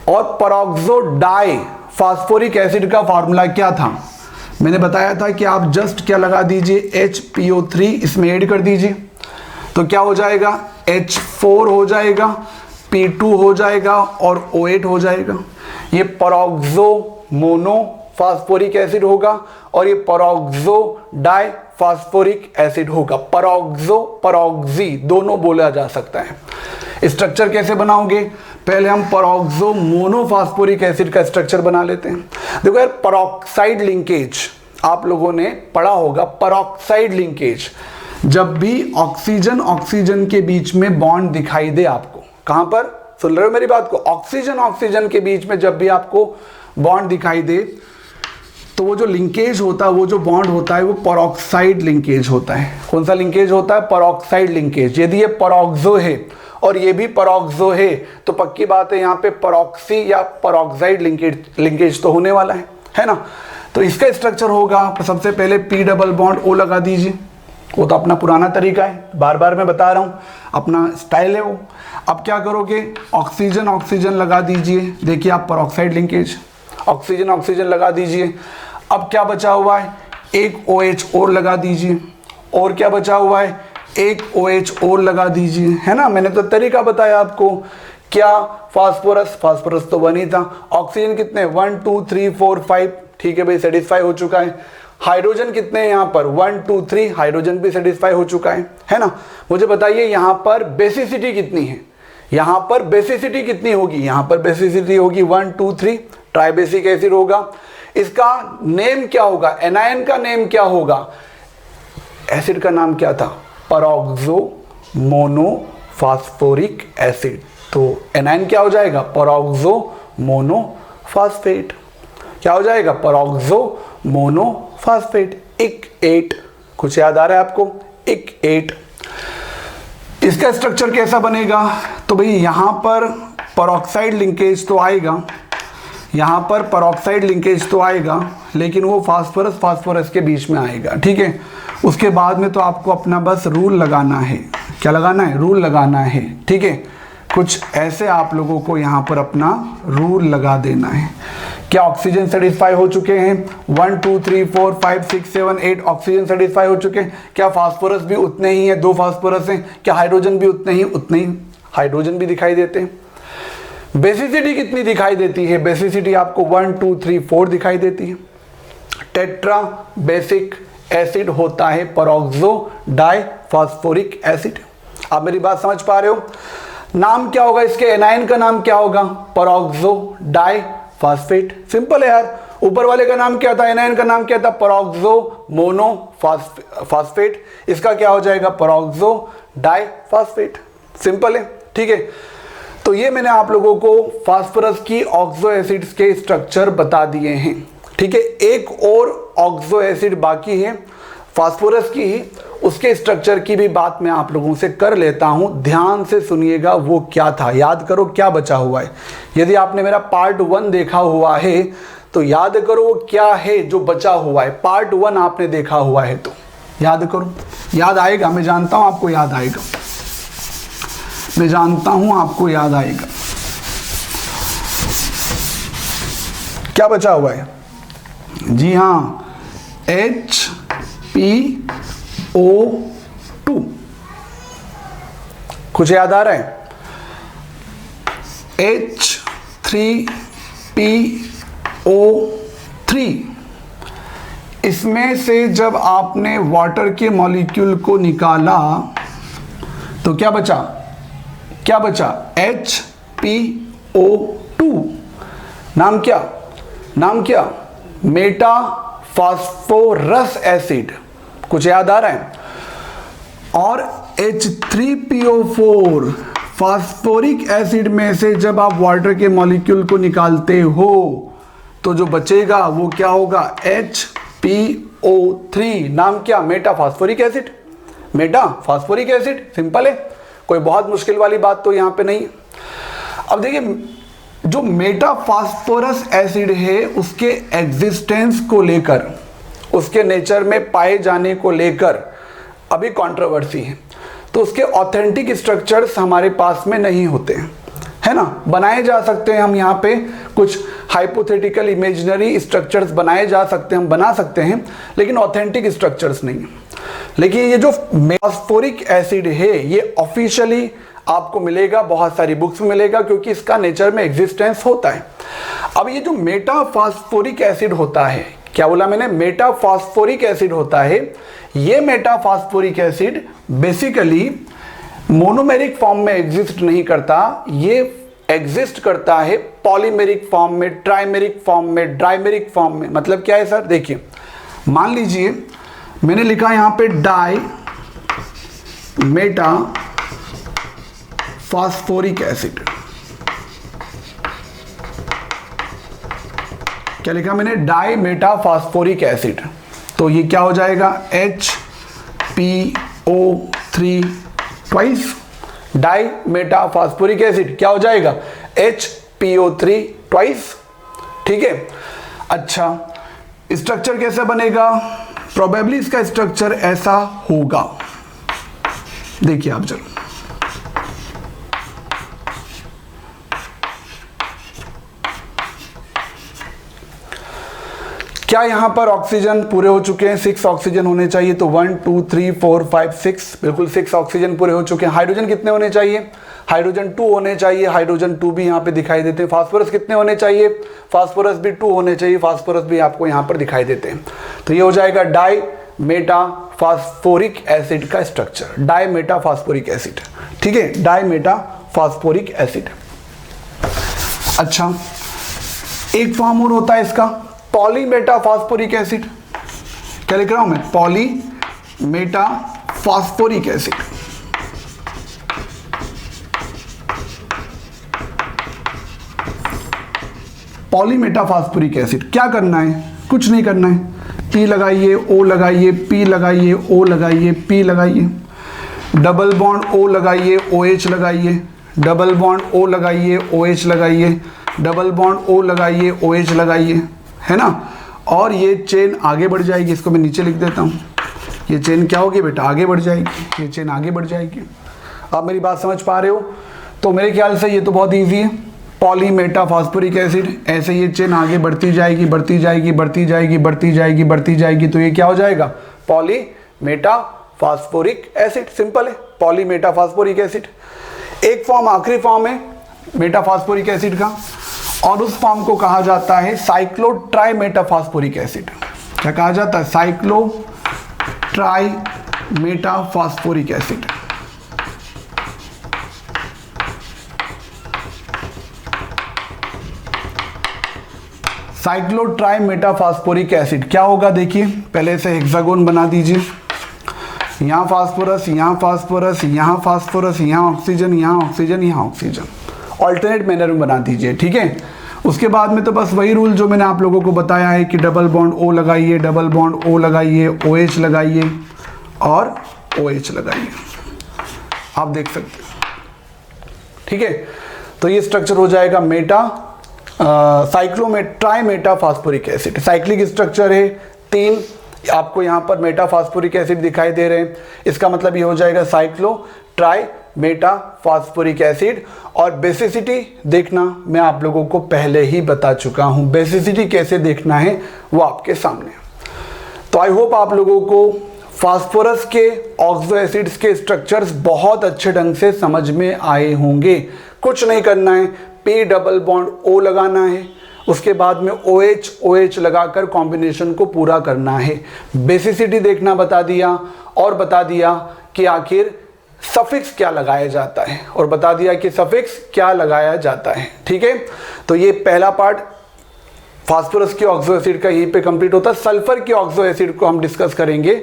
और परऑक्सो डाई फास्फोरिक एसिड का फार्मूला क्या था, मैंने बताया था कि आप जस्ट क्या लगा दीजिए, HPO3 इसमें ऐड कर दीजिए, तो क्या हो जाएगा, H4 हो जाएगा, P2 हो जाएगा और O8 हो जाएगा। ये परऑक्सो मोनो फास्फोरिक एसिड होगा और ये परऑक्सो डाई फास्फोरिक एसिड होगा। परऑक्सो परऑक्सी दोनों बोला जा सकता है। स्ट्रक्चर कैसे बनाओगे, पहले हम परऑक्सो मोनोफास्फोरिक एसिड का स्ट्रक्चर बना लेते हैं। देखो यार, परऑक्साइड लिंकेज आप लोगों ने पढ़ा होगा, परऑक्साइड लिंकेज, जब भी ऑक्सीजन ऑक्सीजन के बीच में बॉन्ड दिखाई दे आपको, कहां पर, सुन रहे हो मेरी बात को, ऑक्सीजन ऑक्सीजन के बीच में जब भी आपको बॉन्ड दिखाई दे तो वो जो लिंकेज होता है, वो जो बॉन्ड होता है, वो परऑक्साइड लिंकेज होता है। कौन सा लिंकेज होता है, परऑक्साइड लिंकेज। यदि ये परऑक्सो है और ये भी परऑक्सो है तो पक्की बात है यहाँ पे परऑक्सी या परऑक्साइड लिंकेज तो होने वाला है ना। तो इसका स्ट्रक्चर होगा, सबसे पहले P डबल बॉन्ड O लगा दीजिए, वो तो अपना पुराना तरीका है, बार बार मैं बता रहा हूँ, अपना स्टाइल है वो। अब क्या करोगे, ऑक्सीजन ऑक्सीजन लगा दीजिए, देखिए आप परऑक्साइड लिंकेज, ऑक्सीजन ऑक्सीजन लगा दीजिए। अब क्या बचा हुआ है, एक OH और लगा दीजिए, और क्या बचा हुआ है, एक OH और लगा दीजिए, है ना। मैंने तो तरीका बताया आपको, क्या, फास्फोरस तो बनी था, ऑक्सीजन कितने 1 2 3 4 5, ठीक है भाई, सेटिस्फाई हो चुका है। हाइड्रोजन कितने हैं यहाँ पर 1 2 3, हाइड्रोजन भी सेटिस्फाई हो चुका है ना। मुझे बताइए यहाँ पर बेसिसिटी कितनी है, यहाँ पर बेसिसिटी कितनी होगी, यहाँ पर बेसिसिटी होगी 1 2 3, ट्राइबेसिक एसिड होगा। इसका नेम क्या होगा, एनायन का नेम क्या होगा, एसिड का नाम क्या था, परऑक्सो मोनोफॉस्फोरिक एसिड। तो एनायन क्या हो जाएगा, परऑक्सो मोनोफॉस्फेट। क्या हो जाएगा, परऑक्सो मोनोफॉस्फेट। इक 8, कुछ याद आ रहा है आपको, इक 8। इसका स्ट्रक्चर कैसा बनेगा, तो भाई यहां पर परऑक्साइड लिंकेज तो आएगा, यहां पर परऑक्साइड लिंकेज तो आएगा, लेकिन वो फास्फोरस के बीच में आएगा। ठीक है, उसके बाद में तो आपको अपना बस रूल लगाना है। क्या लगाना है, रूल लगाना है। ठीक है, कुछ ऐसे आप लोगों को यहां पर अपना रूल लगा देना है। क्या ऑक्सीजन सेटिस्फाई हो चुके हैं, 1 2 3 4 5 6 7 8 ऑक्सीजन सेटिस्फाई हो चुके हैं। क्या फास्फोरस भी उतने ही हैं, 2 फास्फोरस हैं। क्या हाइड्रोजन भी उतने ही हाइड्रोजन भी दिखाई देते हैं। बेसिसिटी कितनी दिखाई देती है, बेसिसिटी आपको 1 2 3 4 दिखाई देती है। टेट्रा बेसिक एसिड होता है परऑक्सो डाइफॉस्फोरिक एसिड। आप मेरी बात समझ पा रहे हो। नाम क्या होगा इसके, एनायन का नाम क्या होगा, परऑक्सो डाइफॉस्फेट। सिंपल है यार। ऊपर वाले का नाम क्या था, एनायन का नाम क्या था, परऑक्सो मोनोफॉस्फेट। इसका क्या हो जाएगा, परऑक्सो डाइफॉस्फेट। सिंपल है। ठीक है, तो ये मैंने आप लोगों को फास्फोरस की ऑक्सो एसिड्स के स्ट्रक्चर बता दिए हैं। ठीक है, एक और ऑक्सो एसिड बाकी है फास्फोरस की ही, उसके स्ट्रक्चर की भी बात मैं आप लोगों से कर लेता हूं। ध्यान से सुनिएगा वो क्या था, याद करो क्या बचा हुआ है। यदि आपने मेरा पार्ट 1 देखा हुआ है तो याद करो वो क्या है जो बचा हुआ है। पार्ट 1 आपने देखा हुआ है तो याद करो, याद आएगा, मैं जानता हूं आपको याद आएगा, मैं जानता हूं आपको याद आएगा। क्या बचा हुआ है, जी हाँ, HPO2। कुछ याद आ रहा है, H3PO3। इसमें से जब आपने वाटर के मॉलिक्यूल को निकाला तो क्या बचा, क्या बचा, HPO2। नाम क्या, नाम क्या, मेटा फास्फोरस एसिड। कुछ याद आ रहा है। और H3PO4 फास्फोरिक एसिड में से जब आप वाटर के मॉलिक्यूल को निकालते हो तो जो बचेगा वो क्या होगा, HPO3। नाम क्या, Meta phosphoric acid, Meta phosphoric acid. Simple है, कोई बहुत मुश्किल वाली बात तो यहां पे नहीं। अब देखिए, जो मेटा फास्फोरस एसिड है उसके एग्जिस्टेंस को लेकर, उसके नेचर में पाए जाने को लेकर अभी कंट्रोवर्सी है। तो उसके ऑथेंटिक स्ट्रक्चर्स हमारे पास में नहीं होते हैं, है ना। बनाए जा सकते हैं हम यहाँ पे कुछ हाइपोथेटिकल इमेजिनरी स्ट्रक्चर्स बनाए जा सकते हैं, हम बना सकते हैं, लेकिन ऑथेंटिक स्ट्रक्चर्स नहीं। लेकिन ये जो फास्फोरिक एसिड है ये ऑफिशियली आपको मिलेगा, बहुत सारी बुक्स में मिलेगा, क्योंकि इसका नेचर में एग्जिस्टेंस होता है। अब ये जो मेटा फास्फोरिक एसिड होता है, क्या बोला मैंने, मेटा फास्फोरिक एसिड होता है। ये Meta phosphoric acid basically monomeric form में एग्जिस्ट नहीं करता, ये एग्जिस्ट करता है पॉलीमेरिक फॉर्म में, ट्राइमेरिक फॉर्म में, ड्राइमेरिक फॉर्म में। मतलब क्या है सर, देखिए मान लीजिए मैंने लिखा यहां पे डाई मेटा फास्फोरिक एसिड। क्या लिखा मैंने, डाई मेटा फास्फोरिक एसिड। तो ये क्या हो जाएगा, HPO3 twice die Meta phosphoric acid. क्या हो जाएगा, HPO3 ट्वाइस। ठीक है, अच्छा स्ट्रक्चर कैसे बनेगा, प्रोबेबली इसका स्ट्रक्चर ऐसा होगा। देखिए आप जरा, क्या यहां पर ऑक्सीजन पूरे हो चुके हैं, 6 ऑक्सीजन होने चाहिए। तो 1 2 3 4 5 6, बिल्कुल 6 ऑक्सीजन पूरे हो चुके हैं। हाइड्रोजन कितने होने चाहिए, हाइड्रोजन 2 होने चाहिए, हाइड्रोजन 2 भी यहां पे दिखाई देते हैं। फास्फोरस कितने होने चाहिए, फास्फोरस भी 2 होने चाहिए, फास्फोरस भी आपको यहां पर दिखाई देते हैं। तो ये हो जाएगा डाई मेटा फास्फोरिक एसिड का structure, di Meta phosphoric acid. ठीक है, डाई मेटा फास्फोरिक एसिड। अच्छा, एक फॉर्म और होता है इसका, पॉलीमेटाफॉस्फोरिक एसिड, क्या लिख रहा हूं मैं, पॉलीमेटाफॉस्फोरिक एसिड। पॉलीमेटाफॉस्फोरिक एसिड क्या करना है, कुछ नहीं करना है, पी लगाइए, ओ लगाइए, पी लगाइए, ओ लगाइए, पी लगाइए, डबल बॉन्ड ओ लगाइए, OH लगाइए, डबल बॉन्ड ओ लगाइए, OH लगाइए, डबल बॉन्ड ओ लगाइए, OH लगाइए, है ना। और ये चेन आगे बढ़ जाएगी, इसको मैं नीचे लिख देता हूँ। ये चेन क्या होगी बेटा, आगे बढ़ जाएगी, ये चेन आगे बढ़ जाएगी। आप मेरी बात समझ पा रहे हो? तो मेरे ख्याल से ये तो बहुत ईजी है, पॉलीमेटाफॉस्फोरिक एसिड। ऐसे ये चेन आगे बढ़ती जाएगी, बढ़ती जाएगी, बढ़ती जाएगी, बढ़ती जाएगी, बढ़ती जाएगी, तो ये क्या हो जाएगा, पॉलीमेटाफॉस्फोरिक एसिड। सिंपल है, पॉलीमेटाफॉस्फोरिक एसिड। एक फॉर्म, आखिरी फॉर्म है मेटाफॉस्फोरिक एसिड का, और उस फॉर्म को कहा जाता है साइक्लोट्राइमेटाफॉस्फोरिक एसिड। क्या कहा जाता है, साइक्लोट्राइमेटाफॉस्फोरिक एसिड। साइक्लोट्राइमेटाफॉस्फोरिक एसिड क्या होगा, देखिए पहले से हेक्सागोन बना दीजिए, यहाँ फास्फोरस, यहाँ फास्फोरस, यहाँ फास्फोरस, यहाँ ऑक्सीजन, यहाँ ऑक्सीजन, यहाँ ऑक्सीजन, ऑल्टरनेट मैनर में बना दीजिए, ठीक है। उसके बाद में तो बस वही रूल जो मैंने आप लोगों को बताया है कि डबल बॉन्ड O लगाइए, डबल बॉन्ड O लगाइए, OH लगाइए और OH लगाइए, आप देख सकते हैं, ठीक है। तो ये स्ट्रक्चर हो जाएगा ट्राइमेटाफॉस्फोरिक एसिड। साइक्लिक स्ट्रक्चर है, 3 आपको यहाँ पर मेटाफॉस्फोरिक एसिड दिखाई दे रहे हैं, इसका मतलब ये हो जाएगा साइक्लोट्राइमेटाफॉस्फोरिक एसिड। और बेसिसिटी देखना मैं आप लोगों को पहले ही बता चुका हूँ, बेसिसिटी कैसे देखना है वो आपके सामने। तो आई होप आप लोगों को फास्फोरस के ऑक्सो एसिड्स के स्ट्रक्चर्स बहुत अच्छे ढंग से समझ में आए होंगे। कुछ नहीं करना है, P डबल बॉन्ड O लगाना है, उसके बाद में OH लगाकर कॉम्बिनेशन को पूरा करना है। बेसिसिटी देखना बता दिया, और बता दिया कि आखिर सफिक्स क्या लगाया जाता है, और बता दिया कि सफिक्स क्या लगाया जाता है, ठीक है। तो ये पहला पार्ट फास्फोरस के ऑक्सो एसिड का यहीं पे कंप्लीट होता है। सल्फर के ऑक्सो एसिड को हम डिस्कस करेंगे,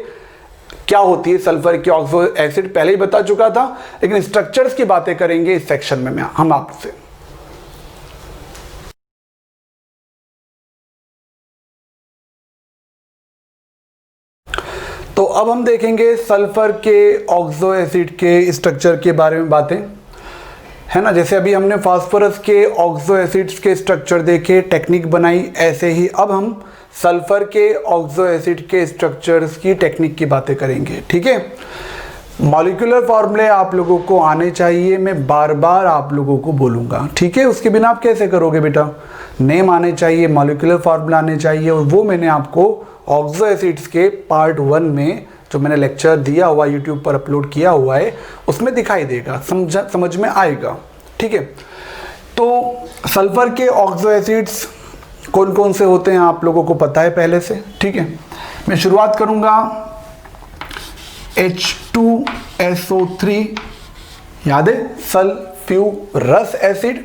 क्या होती है सल्फर की ऑक्सो एसिड पहले ही बता चुका था, लेकिन स्ट्रक्चर्स की बातें करेंगे इस सेक्शन में हम आपसे। तो अब हम देखेंगे सल्फर के ऑक्सो एसिड के स्ट्रक्चर के बारे में बातें, है ना। जैसे अभी हमने फास्फोरस के ऑक्सो एसिड्स के स्ट्रक्चर देखे, टेक्निक बनाई, ऐसे ही अब हम सल्फर के ऑक्सो एसिड के स्ट्रक्चर्स की टेक्निक की बातें करेंगे, ठीक है। मॉलिक्यूलर फॉर्मूले आप लोगों को आने चाहिए, मैं बार बार आप लोगों को बोलूँगा, ठीक है। उसके बिना आप कैसे करोगे बेटा, नेम आने चाहिए, मॉलिक्यूलर फॉर्मूला आने चाहिए, और वो मैंने आपको ऑक्सो एसिड्स के पार्ट 1 में जो मैंने लेक्चर दिया हुआ यूट्यूब पर अपलोड किया हुआ है उसमें दिखाई देगा, समझ में आएगा, ठीक है। तो सल्फर के ऑक्सो एसिड्स कौन कौन से होते हैं आप लोगों को पता है पहले से, ठीक है। मैं शुरुआत करूंगा H2SO3, याद है, सल्फ्यूरस एसिड,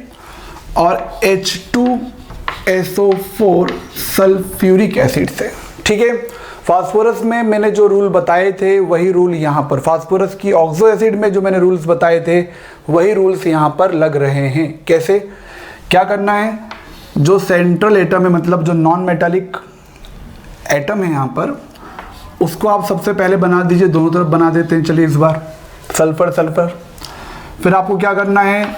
और H2SO4 सल्फ्यूरिक एसिड से, ठीक है। फास्फोरस में मैंने जो रूल बताए थे वही रूल यहाँ पर, फास्फोरस की ऑक्सो एसिड में जो मैंने रूल्स बताए थे वही रूल्स यहाँ पर लग रहे हैं। कैसे, क्या करना है, जो सेंट्रल एटम है, मतलब जो नॉन मेटालिक एटम है यहाँ पर, उसको आप सबसे पहले बना दीजिए, दोनों तरफ बना देते हैं। चलिए इस बार सल्फर सल्फर, फिर आपको क्या करना है,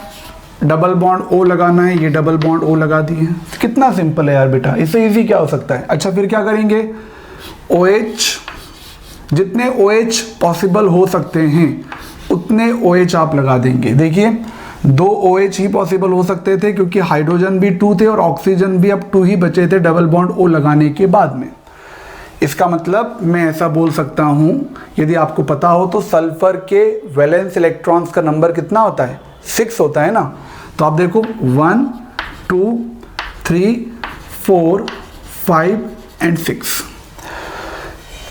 डबल बॉन्ड O लगाना है, ये डबल बॉन्ड O लगा दिए। कितना सिंपल है यार बेटा, इससे इजी क्या हो सकता है। अच्छा फिर क्या करेंगे, OH, जितने OH पॉसिबल हो सकते हैं उतने OH आप लगा देंगे। देखिए 2 OH ही पॉसिबल हो सकते थे क्योंकि हाइड्रोजन भी 2 थे और ऑक्सीजन भी अब 2 ही बचे थे डबल बॉन्ड O लगाने के बाद में। इसका मतलब मैं ऐसा बोल सकता हूं, यदि आपको पता हो तो सल्फर के वैलेंस इलेक्ट्रॉन्स का नंबर कितना होता है, 6 होता है ना। तो आप देखो 1 2 3 4 5 एंड 6।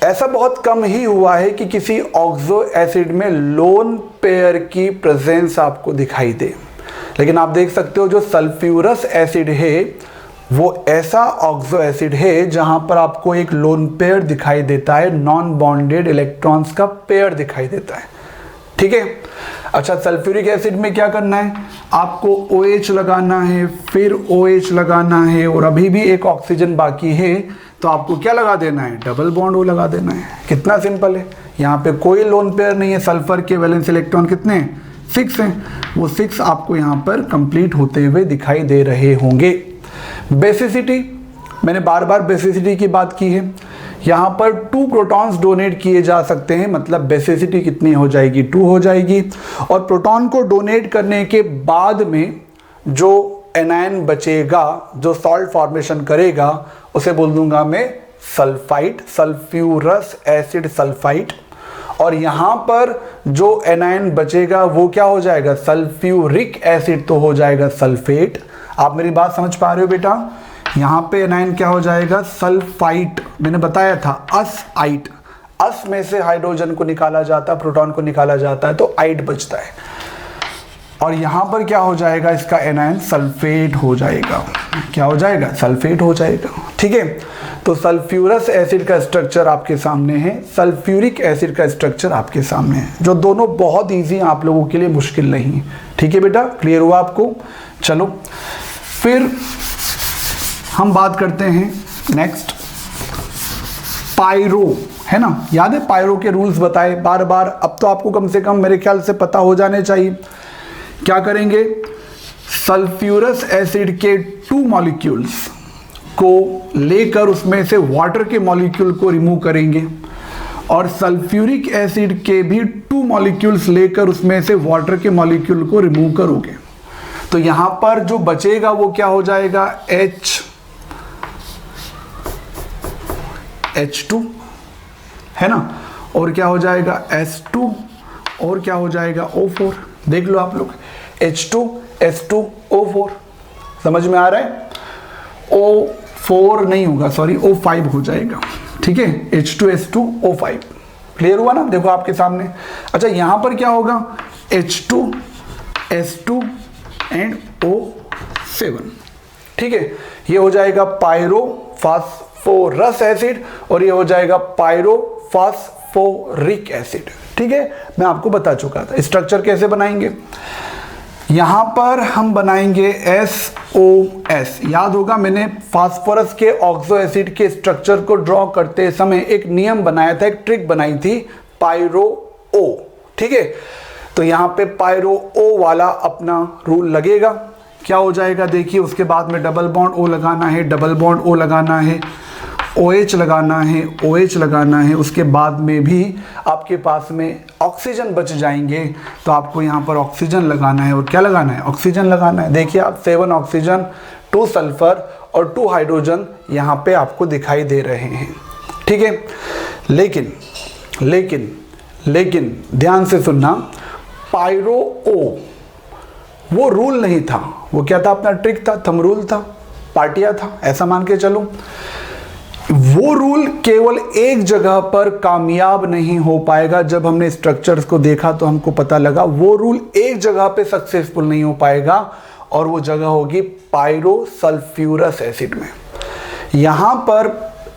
ऐसा बहुत कम ही हुआ है कि किसी ऑक्सो एसिड में लोन पेयर की प्रेजेंस आपको दिखाई दे, लेकिन आप देख सकते हो जो सल्फ्यूरस एसिड है वो ऐसा ऑक्सो एसिड है जहां पर आपको एक लोन पेयर दिखाई देता है, नॉन बॉन्डेड इलेक्ट्रॉन्स का पेयर दिखाई देता है। ठीक है। अच्छा, सल्फ्यूरिक एसिड में क्या करना है, आपको OH लगाना है, फिर OH लगाना है, और अभी भी एक ऑक्सीजन बाकी है, तो आपको क्या लगा देना है, डबल बॉन्ड O लगा देना है। कितना सिंपल है, यहाँ पे कोई लोन पेयर नहीं है। सल्फर के वैलेंस इलेक्ट्रॉन कितने हैं, 6 हैं, वो 6 आपको यहाँ पर कंप्लीट होते हुए दिखाई दे रहे होंगे। बेसिसिटी, मैंने बार बार बेसिसिटी की बात की है। यहाँ पर 2 प्रोटॉन्स डोनेट किए जा सकते हैं, मतलब बेसिसिटी कितनी हो जाएगी, 2 हो जाएगी। और प्रोटॉन को डोनेट करने के बाद में जो एनायन बचेगा, जो सॉल्ट फॉर्मेशन करेगा, उसे बोल दूंगा मैं सल्फाइड, सल्फ्यूरस एसिड सल्फाइड। और यहाँ पर जो एनायन बचेगा वो क्या हो जाएगा, सल्फ्यूरिक एसिड तो हो जाएगा सल्फेट। आप मेरी बात समझ पा रहे हो बेटा, यहाँ पे एनायन क्या हो जाएगा, सल्फाइट। मैंने बताया था अस-आइट, अस में से हाइड्रोजन को निकाला जाता है, प्रोटॉन को निकाला जाता है, तो आइट बचता है। और यहाँ पर क्या हो जाएगा, इसका एनायन सल्फेट हो जाएगा। क्या हो जाएगा, सल्फेट हो जाएगा। ठीक है, तो सल्फ्यूरस एसिड का स्ट्रक्चर आपके सामने है, सल्फ्यूरिक एसिड का स्ट्रक्चर आपके सामने है, जो दोनों बहुत ईजी हैं, आप लोगों के लिए मुश्किल नहीं। ठीक है बेटा, क्लियर हुआ आपको। चलो फिर हम बात करते हैं नेक्स्ट, पायरो, है ना। याद है पायरो के रूल्स बताए बार बार, अब तो आपको कम से कम मेरे ख्याल से पता हो जाने चाहिए। क्या करेंगे, सल्फ्यूरस एसिड के 2 मॉलिक्यूल्स को लेकर उसमें से वाटर के मॉलिक्यूल को रिमूव करेंगे, और सल्फ्यूरिक एसिड के भी 2 मॉलिक्यूल्स लेकर उसमें से वाटर के मॉलिक्यूल को रिमूव करोगे। तो यहां पर जो बचेगा वो क्या हो जाएगा, H2, है ना, और क्या हो जाएगा S2, और क्या हो जाएगा O4। देख लो आप लोग, H2 S2 O4, समझ में आ रहा है। O4 नहीं होगा, सॉरी O5 हो जाएगा। ठीक है, H2 S2 O5, क्लियर हुआ ना, देखो आपके सामने। अच्छा, यहां पर क्या होगा, H2 S2 एंड O7। ठीक है, ये हो जाएगा पायरो फास्फोरस एसिड, और ये हो जाएगा पायरो फास्फोरिक एसिड। ठीक है, मैं आपको बता चुका था स्ट्रक्चर कैसे बनाएंगे। यहां पर हम बनाएंगे SOS। याद होगा, मैंने फास्फोरस के ऑक्सो एसिड के स्ट्रक्चर को ड्रॉ करते समय एक नियम बनाया था, एक ट्रिक बनाई थी, पायरो O। ठीक है, तो यहां पे पायरो O वाला अपना रूल लगेगा। क्या हो जाएगा, देखिए, उसके बाद में डबल बॉन्ड O लगाना है, डबल बॉन्ड O लगाना है, OH लगाना है, OH लगाना है, उसके बाद में भी आपके पास में ऑक्सीजन बच जाएंगे, तो आपको यहाँ पर ऑक्सीजन लगाना है। और क्या लगाना है, ऑक्सीजन लगाना है। देखिए आप 7 ऑक्सीजन, 2 सल्फर और 2 हाइड्रोजन यहाँ पे आपको दिखाई दे रहे हैं। ठीक है, लेकिन लेकिन लेकिन ध्यान से सुनना, पायरो O वो रूल नहीं था, वो क्या था, अपना ट्रिक था, थंब रूल था, पार्टिया था, ऐसा मान के चलो। वो रूल केवल एक जगह पर कामयाब नहीं हो पाएगा। जब हमने स्ट्रक्चर्स को देखा तो हमको पता लगा वो रूल एक जगह पे सक्सेसफुल नहीं हो पाएगा, और वो जगह होगी पायरो सल्फ्यूरस एसिड में। यहां पर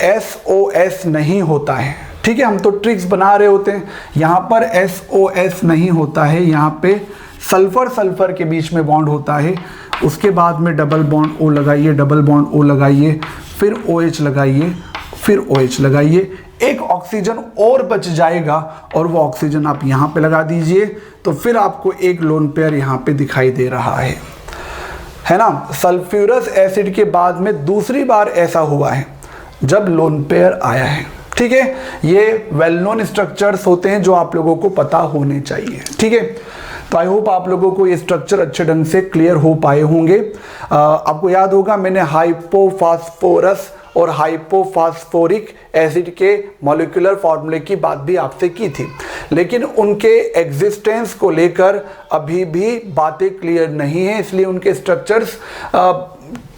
SOS नहीं होता है। ठीक है, हम तो ट्रिक्स बना रहे होते हैं, यहां पर SOS नहीं होता है, यहां पे सल्फर सल्फर के बीच में बॉन्ड होता है। उसके बाद में डबल बॉन्ड O लगाइए, डबल बॉन्ड O लगाइए, फिर OH लगाइए, फिर OH लगाइए, एक ऑक्सीजन और बच जाएगा, और वो ऑक्सीजन आप यहाँ पे लगा दीजिए, तो फिर आपको एक लोन पेयर यहाँ पे दिखाई दे रहा है ना। सल्फ्यूरस एसिड के बाद में दूसरी बार ऐसा हुआ है जब लोन पेयर आया है। ठीक है, ये वेल नोन स्ट्रक्चर्स होते हैं जो आप लोगों को पता होने चाहिए। ठीक है, तो आई होप आप लोगों को ये स्ट्रक्चर अच्छे ढंग से क्लियर हो पाए होंगे। आपको याद होगा मैंने हाइपोफास्फोरस और हाइपोफास्फोरिक एसिड के मॉलिक्यूलर फॉर्मूले की बात भी आपसे की थी, लेकिन उनके एग्जिस्टेंस को लेकर अभी भी बातें क्लियर नहीं है, इसलिए उनके स्ट्रक्चर्स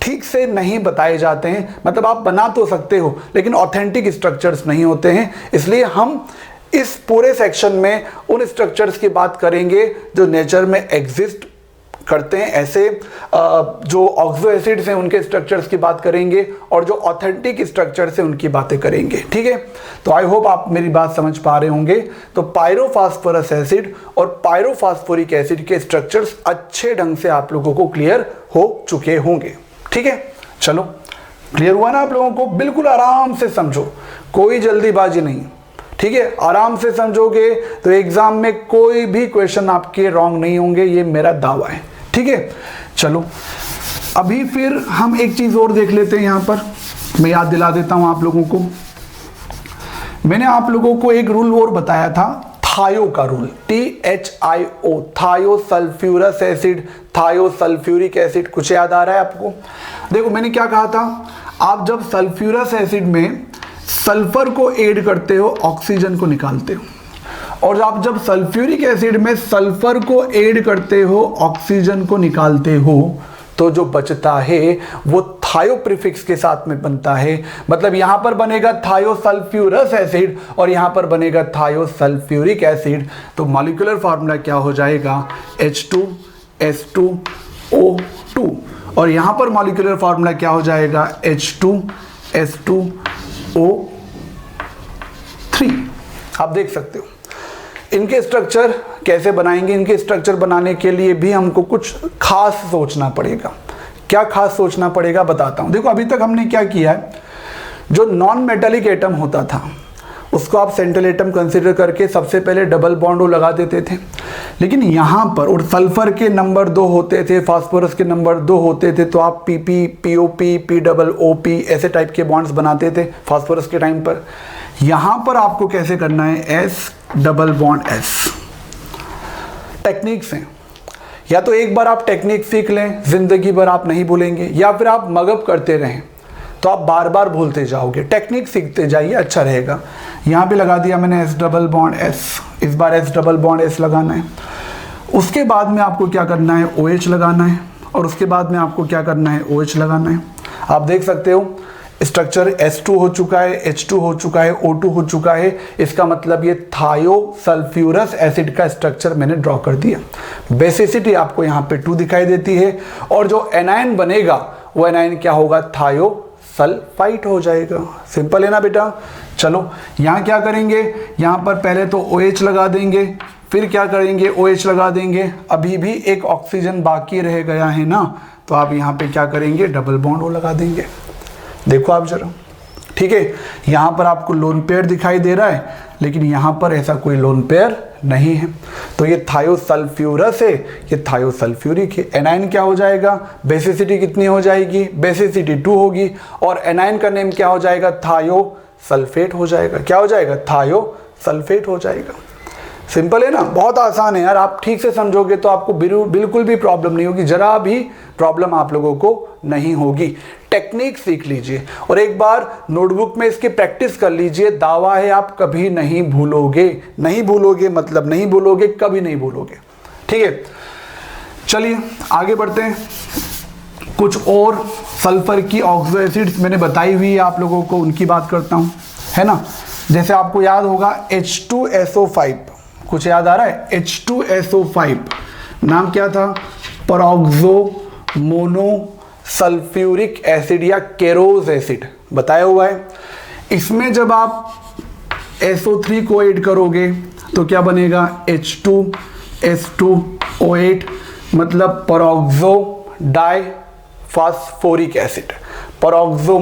ठीक से नहीं बताए जाते हैं। मतलब आप बना तो सकते हो, लेकिन ऑथेंटिक स्ट्रक्चर्स नहीं होते हैं। इसलिए हम इस पूरे सेक्शन में उन स्ट्रक्चर्स की बात करेंगे जो नेचर में एग्जिस्ट करते हैं ऐसे जो ऑक्सो एसिड्स हैं उनके स्ट्रक्चर्स की बात करेंगे और जो ऑथेंटिक स्ट्रक्चर्स हैं उनकी बातें करेंगे। ठीक है, तो आई होप आप मेरी बात समझ पा रहे होंगे। तो पायरोफॉस्फोरस एसिड और पायरोफॉस्फोरिक एसिड के स्ट्रक्चर्स अच्छे ढंग से आप लोगों को क्लियर हो चुके होंगे। ठीक है, चलो क्लियर हुआ ना आप लोगों को? बिल्कुल आराम से समझो, कोई जल्दीबाजी नहीं। ठीक है, आराम से समझोगे तो एग्जाम में कोई भी क्वेश्चन आपके रॉन्ग नहीं होंगे, ये मेरा दावा है। ठीक है, चलो अभी फिर हम एक चीज और देख लेते हैं। यहां पर मैं याद दिला देता हूं आप लोगों को, मैंने आप लोगों को एक रूल और बताया था, थायो का रूल, THIO, थायो सल्फ्यूरस एसिड, थायो सल्फ्यूरिक एसिड। कुछ याद आ रहा है आपको? देखो मैंने क्या कहा था, आप जब सल्फ्यूरस एसिड में सल्फर को ऐड करते हो ऑक्सीजन को निकालते हो, और आप जब सल्फ्यूरिक एसिड में सल्फर को ऐड करते हो ऑक्सीजन को निकालते हो, तो जो बचता है वो थायो प्रीफिक्स के साथ में बनता है। मतलब यहां पर बनेगा थायो सल्फ्यूरस एसिड और यहां पर बनेगा थायो सल्फ्यूरिक एसिड। तो मॉलिक्यूलर फार्मूला क्या हो जाएगा? H2S2O2। और यहां पर मॉलिक्यूलर फार्मूला क्या हो जाएगा? H2S2O3। आप देख सकते हो इनके स्ट्रक्चर कैसे बनाएंगे। इनके स्ट्रक्चर बनाने के लिए भी हमको कुछ खास सोचना पड़ेगा। क्या खास सोचना पड़ेगा बताता हूं। देखो अभी तक हमने क्या किया है, जो नॉन मेटालिक एटम होता था उसको आप सेंट्रल एटम कंसीडर करके सबसे पहले डबल बॉन्ड लगा देते थे, लेकिन यहां पर और सल्फर के नंबर 2 होते थे, फास्फोरस के नंबर 2 होते थे, तो आप PP, POP, POOP ऐसे टाइप के बॉन्ड्स बनाते थे फास्फोरस के टाइम पर। यहां पर आपको कैसे करना है? S double bond S। Techniques हैं, या तो एक बार आप टेक्निक सीख लें, जिंदगी भर आप नहीं भूलेंगे, या फिर आप मगअप करते रहें तो आप बार बार भूलते जाओगे। टेक्निक सीखते जाइए, अच्छा रहेगा। यहां पे लगा दिया मैंने S डबल बॉन्ड S, इस बार S डबल बॉन्ड S लगाना है। उसके बाद में आपको क्या करना है? OH लगाना है, और उसके बाद में आपको क्या करना है? OH लगाना है। आप देख सकते हो स्ट्रक्चर S2 हो चुका है, H2 हो चुका है, O2 हो चुका है। इसका मतलब ये थायो सल्फ्यूरस एसिड का स्ट्रक्चर मैंने ड्रॉ कर दिया। बेसिसिटी आपको यहाँ पे 2 दिखाई देती है, और जो एनायन बनेगा वो एनायन क्या होगा? थायो सल्फाइट हो जाएगा। सिंपल है ना बेटा? चलो यहाँ क्या करेंगे, यहाँ पर पहले तो OH लगा देंगे, फिर क्या करेंगे? OH लगा देंगे। अभी भी एक ऑक्सीजन बाकी रह गया है ना, तो आप यहाँ पे क्या करेंगे? डबल बॉन्ड O लगा देंगे। देखो आप जरा, ठीक है, यहां पर आपको लोन पेयर दिखाई दे रहा है, लेकिन यहां पर ऐसा कोई लोन पेयर नहीं है। तो ये थायो सल्फ्यूरस है, ये थायो सल्फ्यूरिक है। एनायन क्या हो जाएगा? बेसिसिटी कितनी हो जाएगी? बेसिसिटी 2 होगी, और एनायन का नेम क्या हो जाएगा? थायो सल्फेट हो जाएगा। क्या हो जाएगा? थायो सल्फेट हो जाएगा। सिंपल है ना? बहुत आसान है यार। आप ठीक से समझोगे तो आपको बिल्कुल भी प्रॉब्लम नहीं होगी, जरा भी प्रॉब्लम आप लोगों को नहीं होगी। टेक्निक सीख लीजिए और एक बार नोटबुक में इसकी प्रैक्टिस कर लीजिए। दावा है आप कभी नहीं भूलोगे। नहीं भूलोगे मतलब नहीं भूलोगे, कभी नहीं भूलोगे। ठीक है, चलिए आगे बढ़ते हैं। कुछ और सल्फर की ऑक्सो एसिड्स मैंने बताई हुई है आप लोगों को, उनकी बात करता हूं, है ना। जैसे आपको याद होगा H2SO5, कुछ याद आ रहा है? H2SO5 नाम क्या था? परऑक्सो मोनोसल्फ्यूरिक एसिड या केरोज एसिड बताया हुआ है। इसमें जब आप SO3 को ऐड करोगे तो क्या बनेगा? H2S2O8, मतलब peroxodiphosphoric acid, peroxo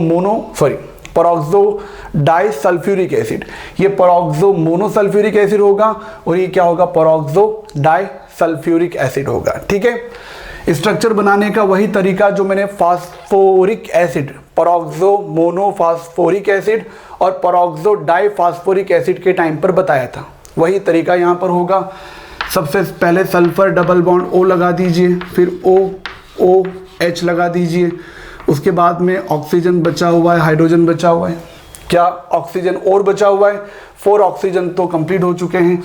die sulphuric acid. ये परऑक्सो मोनोसल्फ्यूरिक एसिड होगा और ये क्या होगा? परऑक्सो डाई सल्फ्यूरिक एसिड होगा। ठीक है, स्ट्रक्चर बनाने का वही तरीका जो मैंने फास्फोरिक एसिड, परऑक्सो मोनोफास्फोरिक एसिड और परऑक्सो डाई फास्फोरिक एसिड के टाइम पर बताया था, वही तरीका यहां पर होगा। सबसे पहले सल्फर डबल बॉन्ड O लगा दीजिए, फिर OH लगा दीजिए। उसके बाद में ऑक्सीजन बचा हुआ है, हाइड्रोजन बचा हुआ है। क्या ऑक्सीजन और बचा हुआ है? 4 ऑक्सीजन तो कंप्लीट हो चुके हैं।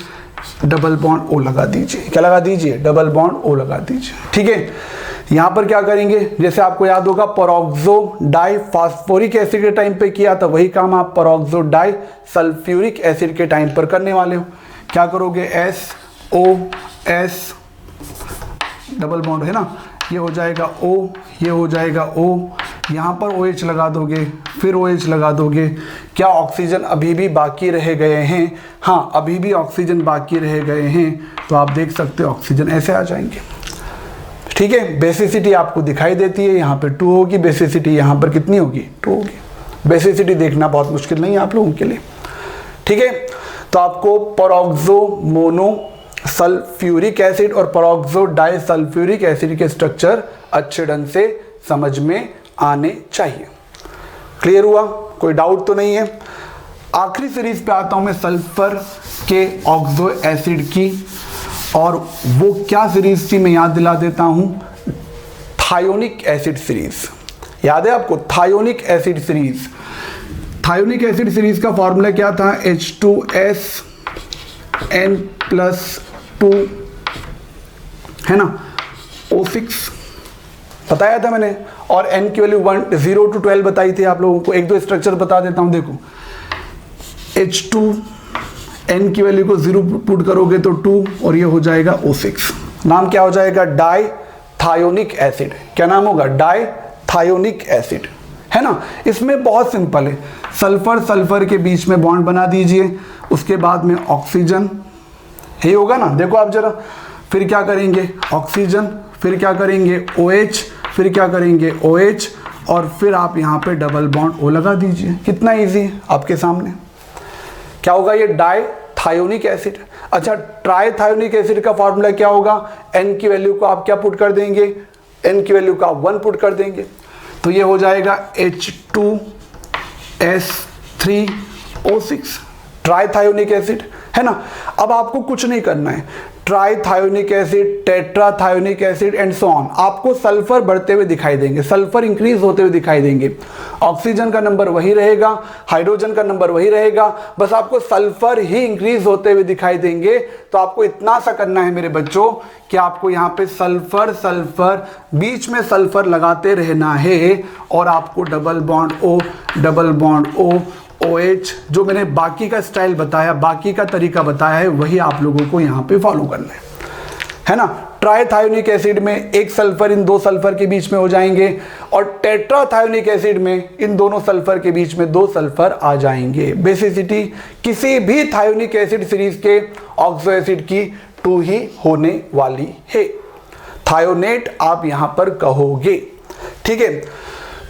डबल बॉन्ड O लगा दीजिए। क्या लगा दीजिए? डबल बॉन्ड O लगा दीजिए। ठीक है, यहां पर क्या करेंगे? जैसे आपको याद होगा परऑक्सो डाई फास्फोरिक एसिड के टाइम पे किया था, वही काम आप परऑक्सो डाई सल्फ्यूरिक एसिड के टाइम पर करने वाले हो। क्या करोगे? SOS डबल बॉन्ड है ना, ये हो जाएगा O, ये हो जाएगा O, यहाँ पर OH लगा दोगे, फिर OH लगा दोगे। क्या ऑक्सीजन अभी भी बाकी रह गए हैं? हाँ, अभी भी ऑक्सीजन बाकी रह गए हैं। तो आप देख सकते हो ऑक्सीजन ऐसे आ जाएंगे। ठीक है, बेसिसिटी आपको दिखाई देती है, यहाँ पे 2 होगी, बेसिसिटी यहाँ पर कितनी होगी? 2 होगी। बेसिसिटी देखना बहुत मुश्किल नहीं है आप लोगों के लिए। ठीक है, तो आपको पेरोक्सो मोनो सल्फ्यूरिक एसिड और पेरोक्सो डाइसल्फ्यूरिक एसिड के स्ट्रक्चर अच्छे ढंग से समझ में आने चाहिए। क्लियर हुआ? कोई डाउट तो नहीं है? आखिरी सीरीज पे आता हूं मैं सल्फर के ऑक्सो एसिड की, और वो क्या सीरीज थी मैं याद दिला देता हूं, थायोनिक एसिड सीरीज। याद है आपको? Thionic acid series. Thionic acid series का फॉर्मूला क्या था? H2S N+2 है ना, O6 बताया था मैंने, और N की वैल्यू 0 to 12 बताई थी आप लोगों को। एक दो स्ट्रक्चर बता देता हूं, देखो H2 N की वैल्यू को 0 पुट करोगे तो 2, और ये हो जाएगा O6। नाम क्या हो जाएगा? Dithionic acid. क्या नाम होगा? डाई थायोनिक एसिड, है ना। इसमें बहुत सिंपल है, सल्फर सल्फर के बीच में बॉन्ड बना दीजिए, उसके बाद में ऑक्सीजन, यही होगा ना। देखो आप जरा, फिर क्या करेंगे? ऑक्सीजन, फिर क्या करेंगे? OH, फिर क्या करेंगे? OH, और फिर आप यहाँ पे डबल बॉन्ड O लगा दीजिए। कितना इजी है आपके सामने। क्या होगा? ये डाई थायोनिक एसिड। अच्छा, ट्राई थायोनिक एसिड का फॉर्मूला क्या होगा? N की वैल्यू को आप क्या पुट कर देंगे? N की वैल्यू को आप 1 पुट कर देंगे, तो ये हो जाएगा H2S3O6, ट्राइथायोनिक एसिड, है ना। अब आपको कुछ नहीं करना है, trithionic acid, tetrathionic acid and so on, आपको सल्फर बढ़ते हुए दिखाई देंगे, सल्फर इंक्रीज होते हुए दिखाई देंगे। ऑक्सीजन का नंबर वही रहेगा, हाइड्रोजन का नंबर वही रहेगा, बस आपको सल्फर ही इंक्रीज होते हुए दिखाई देंगे। तो आपको इतना सा करना है मेरे बच्चों कि आपको यहाँ पे सल्फर सल्फर बीच में सल्फर लगाते रहना है, और आपको double bond O, double bond O, OH, जो मैंने बाकी का स्टाइल बताया, बाकी का तरीका बताया है, वही आप लोगों को यहाँ पे फॉलो करना है ना। ट्राइथायोनिक एसिड में एक सल्फर इन दो सल्फर के बीच में हो जाएंगे, और टेट्राथायोनिक एसिड में इन दोनों सल्फर के बीच में 2 सल्फर आ जाएंगे। बेसिसिटी किसी भी थायोनिक एसिड सीरीज के ऑक्सो एसिड की 2 ही होने वाली है। थायोनेट आप यहां पर कहोगे, ठीक है।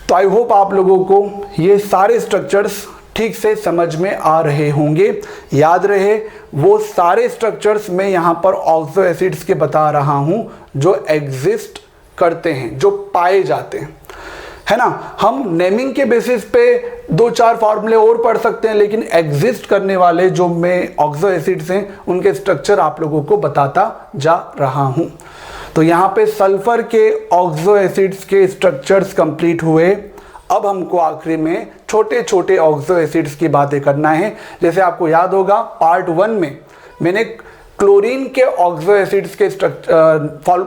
तो आई होप आप लोगों को ये सारे स्ट्रक्चर्स ठीक से समझ में आ रहे होंगे। याद रहे, वो सारे स्ट्रक्चर्स मैं यहां पर ऑक्सो एसिड्स के बता रहा हूं जो एग्जिस्ट करते हैं, जो पाए जाते हैं, है ना। हम नेमिंग के बेसिस पे 2-4 फॉर्मूले और पढ़ सकते हैं, लेकिन एग्जिस्ट करने वाले जो मैं ऑक्सो एसिड्स हैं उनके स्ट्रक्चर आप लोगों को बताता जा रहा हूं। तो यहां पे सल्फर के ऑक्सो एसिड्स के स्ट्रक्चर्स कंप्लीट हुए। अब हमको आखिरी में छोटे छोटे ऑक्सो एसिड्स की बातें करना है। जैसे आपको याद होगा पार्ट 1 में मैंने क्लोरीन के ऑक्सो एसिड्स के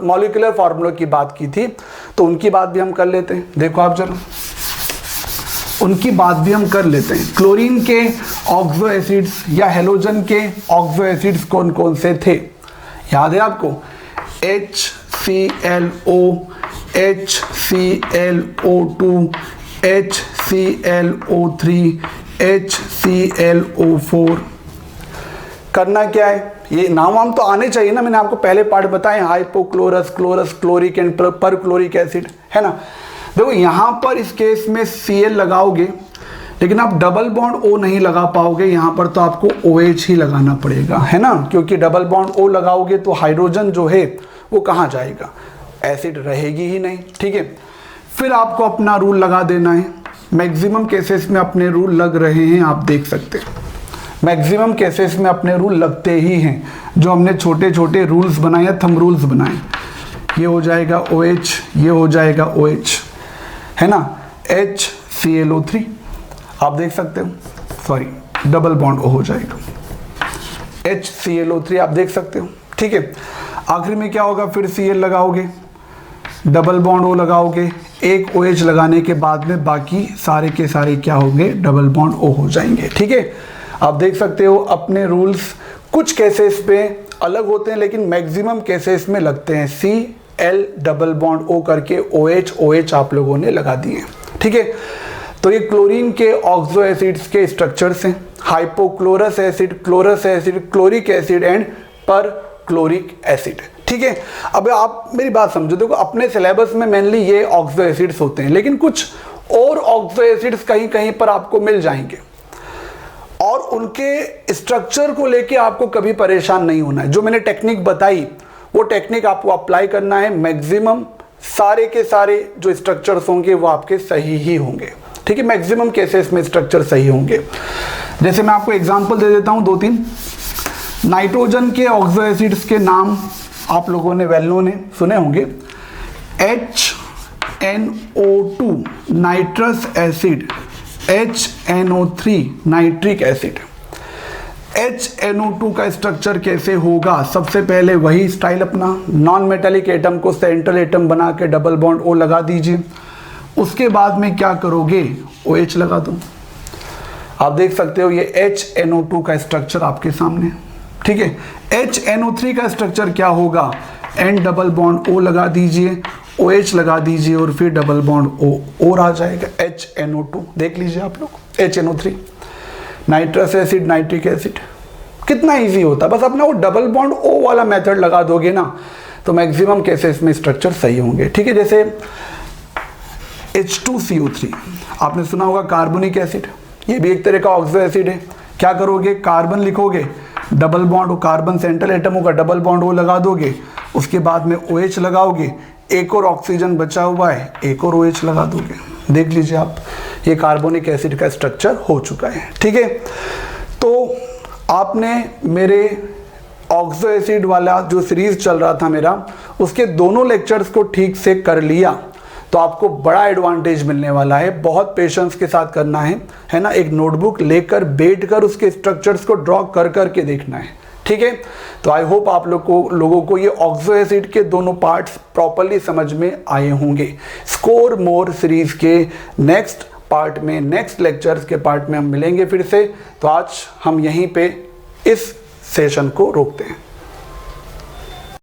मॉलिक्यूलर फार्मूला की बात की थी, तो उनकी बात भी हम कर लेते हैं। देखो आप जरा, उनकी बात भी हम कर लेते हैं। क्लोरीन के ऑक्सो एसिड्स या हेलोजन के ऑक्सो एसिड्स कौन कौन से थे, याद है आपको? HClO, HClO2, HClO3, HClO4। करना क्या है? ये नाम वाम तो आने चाहिए ना, मैंने आपको पहले पार्ट बताए, hypochlorous, chlorous, chloric and perchloric acid, है ना। देखो यहाँ पर इस केस में Cl लगाओगे, लेकिन आप डबल बॉन्ड O नहीं लगा पाओगे, यहाँ पर तो आपको OH ही लगाना पड़ेगा, है ना, क्योंकि डबल बॉन्ड O लगाओगे तो हाइड्रोजन जो है वो कहाँ जाएगा, एसिड रहेगी ही नहीं, ठीक है। फिर आपको अपना रूल लगा देना है। मैक्सिमम केसेस में अपने रूल लग रहे हैं, आप देख सकते हैं मैक्सिमम केसेस में अपने रूल लगते ही हैं, जो हमने छोटे छोटे रूल्स बनाए, थंब रूल्स बनाए। ये हो जाएगा OH, ये हो जाएगा OH, है ना, HClO3 आप देख सकते हो, सॉरी डबल बॉन्ड O हो जाएगा, HClO3 आप देख सकते हो, ठीक है। आखिरी में क्या होगा, फिर Cl लगाओगे, डबल बॉन्ड O लगाओगे, एक OH लगाने के बाद में बाकी सारे के सारे क्या होंगे, डबल बॉन्ड O हो जाएंगे, ठीक है। आप देख सकते हो अपने रूल्स कुछ केसेस पे अलग होते हैं, लेकिन मैक्सिमम केसेस में लगते हैं। L डबल बॉन्ड O करके OH OH आप लोगों ने लगा दिए। ठीक है, तो ये क्लोरीन के ऑक्सो एसिड्स के स्ट्रक्चर्स हैं, hypochlorous acid, chlorous acid, chloric acid and perchloric acid. ठीक है, अब आप मेरी बात समझो, देखो अपने सिलेबस में मेनली ये ऑक्सो एसिड्स होते हैं, लेकिन कुछ और ऑक्सो एसिड्स कहीं कहीं पर आपको मिल जाएंगे और उनके स्ट्रक्चर को लेके आपको कभी परेशान नहीं होना है। जो मैंने टेक्निक बताई वो टेक्निक आपको अप्लाई करना है, मैक्सिमम सारे के सारे जो स्ट्रक्चर्स होंगे वो आपके सही ही होंगे। ठीक है, मैक्सिमम केसेस में स्ट्रक्चर सही होंगे। जैसे मैं आपको एग्जांपल दे देता हूं 2-3। नाइट्रोजन के ऑक्सो एसिड्स के नाम आप लोगों ने वेल नोन है, सुने होंगे। HNO2 nitrous acid, HNO3 nitric acid. HNO2 का स्ट्रक्चर कैसे होगा? सबसे पहले वही स्टाइल अपना, नॉन मेटेलिक एटम को सेंट्रल एटम बना के डबल बॉन्ड O लगा दीजिए। उसके बाद में क्या करोगे? OH लगा दो। आप देख सकते हो ये HNO2 का स्ट्रक्चर आपके सामने। ठीक है, HNO3 का स्ट्रक्चर क्या होगा? N डबल बॉन्ड O लगा दीजिए, OH लगा दीजिए और फिर डबल बॉन्ड O और आ जाएगा HNO2। देख लीजिए आप लोग, HNO3 nitrous acid, nitric acid. कितना इजी होता है, बस अपना वो डबल बॉन्ड O वाला मेथड लगा दोगे ना तो मैक्सिमम केसेस में स्ट्रक्चर सही होंगे। ठीक है, जैसे H2CO3 आपने सुना होगा, कार्बोनिक एसिड, ये भी एक तरह का ऑक्सो एसिड है। क्या करोगे? कार्बन लिखोगे, double bond, carbon central atom होगा, डबल बॉन्ड O लगा दोगे, उसके बाद में OH लगाओगे, एक और ऑक्सीजन बचा हुआ है, एक और OH लगा दोगे। देख लीजिए आप, ये कार्बोनिक एसिड का स्ट्रक्चर हो चुका है। ठीक है, तो आपने मेरे ऑक्सो एसिड वाला जो सीरीज चल रहा था मेरा, उसके दोनों लेक्चर्स को ठीक से कर लिया तो आपको बड़ा एडवांटेज मिलने वाला है। बहुत पेशेंस के साथ करना है ना। एक नोटबुक लेकर बैठ कर उसके स्ट्रक्चर्स को ड्रॉ कर करके देखना है। ठीक है, तो आई होप आप लोगों को ये ऑक्सो एसिड के दोनों पार्ट्स प्रॉपरली समझ में आए होंगे। स्कोर मोर सीरीज के नेक्स्ट पार्ट में, नेक्स्ट लेक्चर्स के पार्ट में हम मिलेंगे फिर से। तो आज हम यहीं पे इस सेशन को रोकते हैं।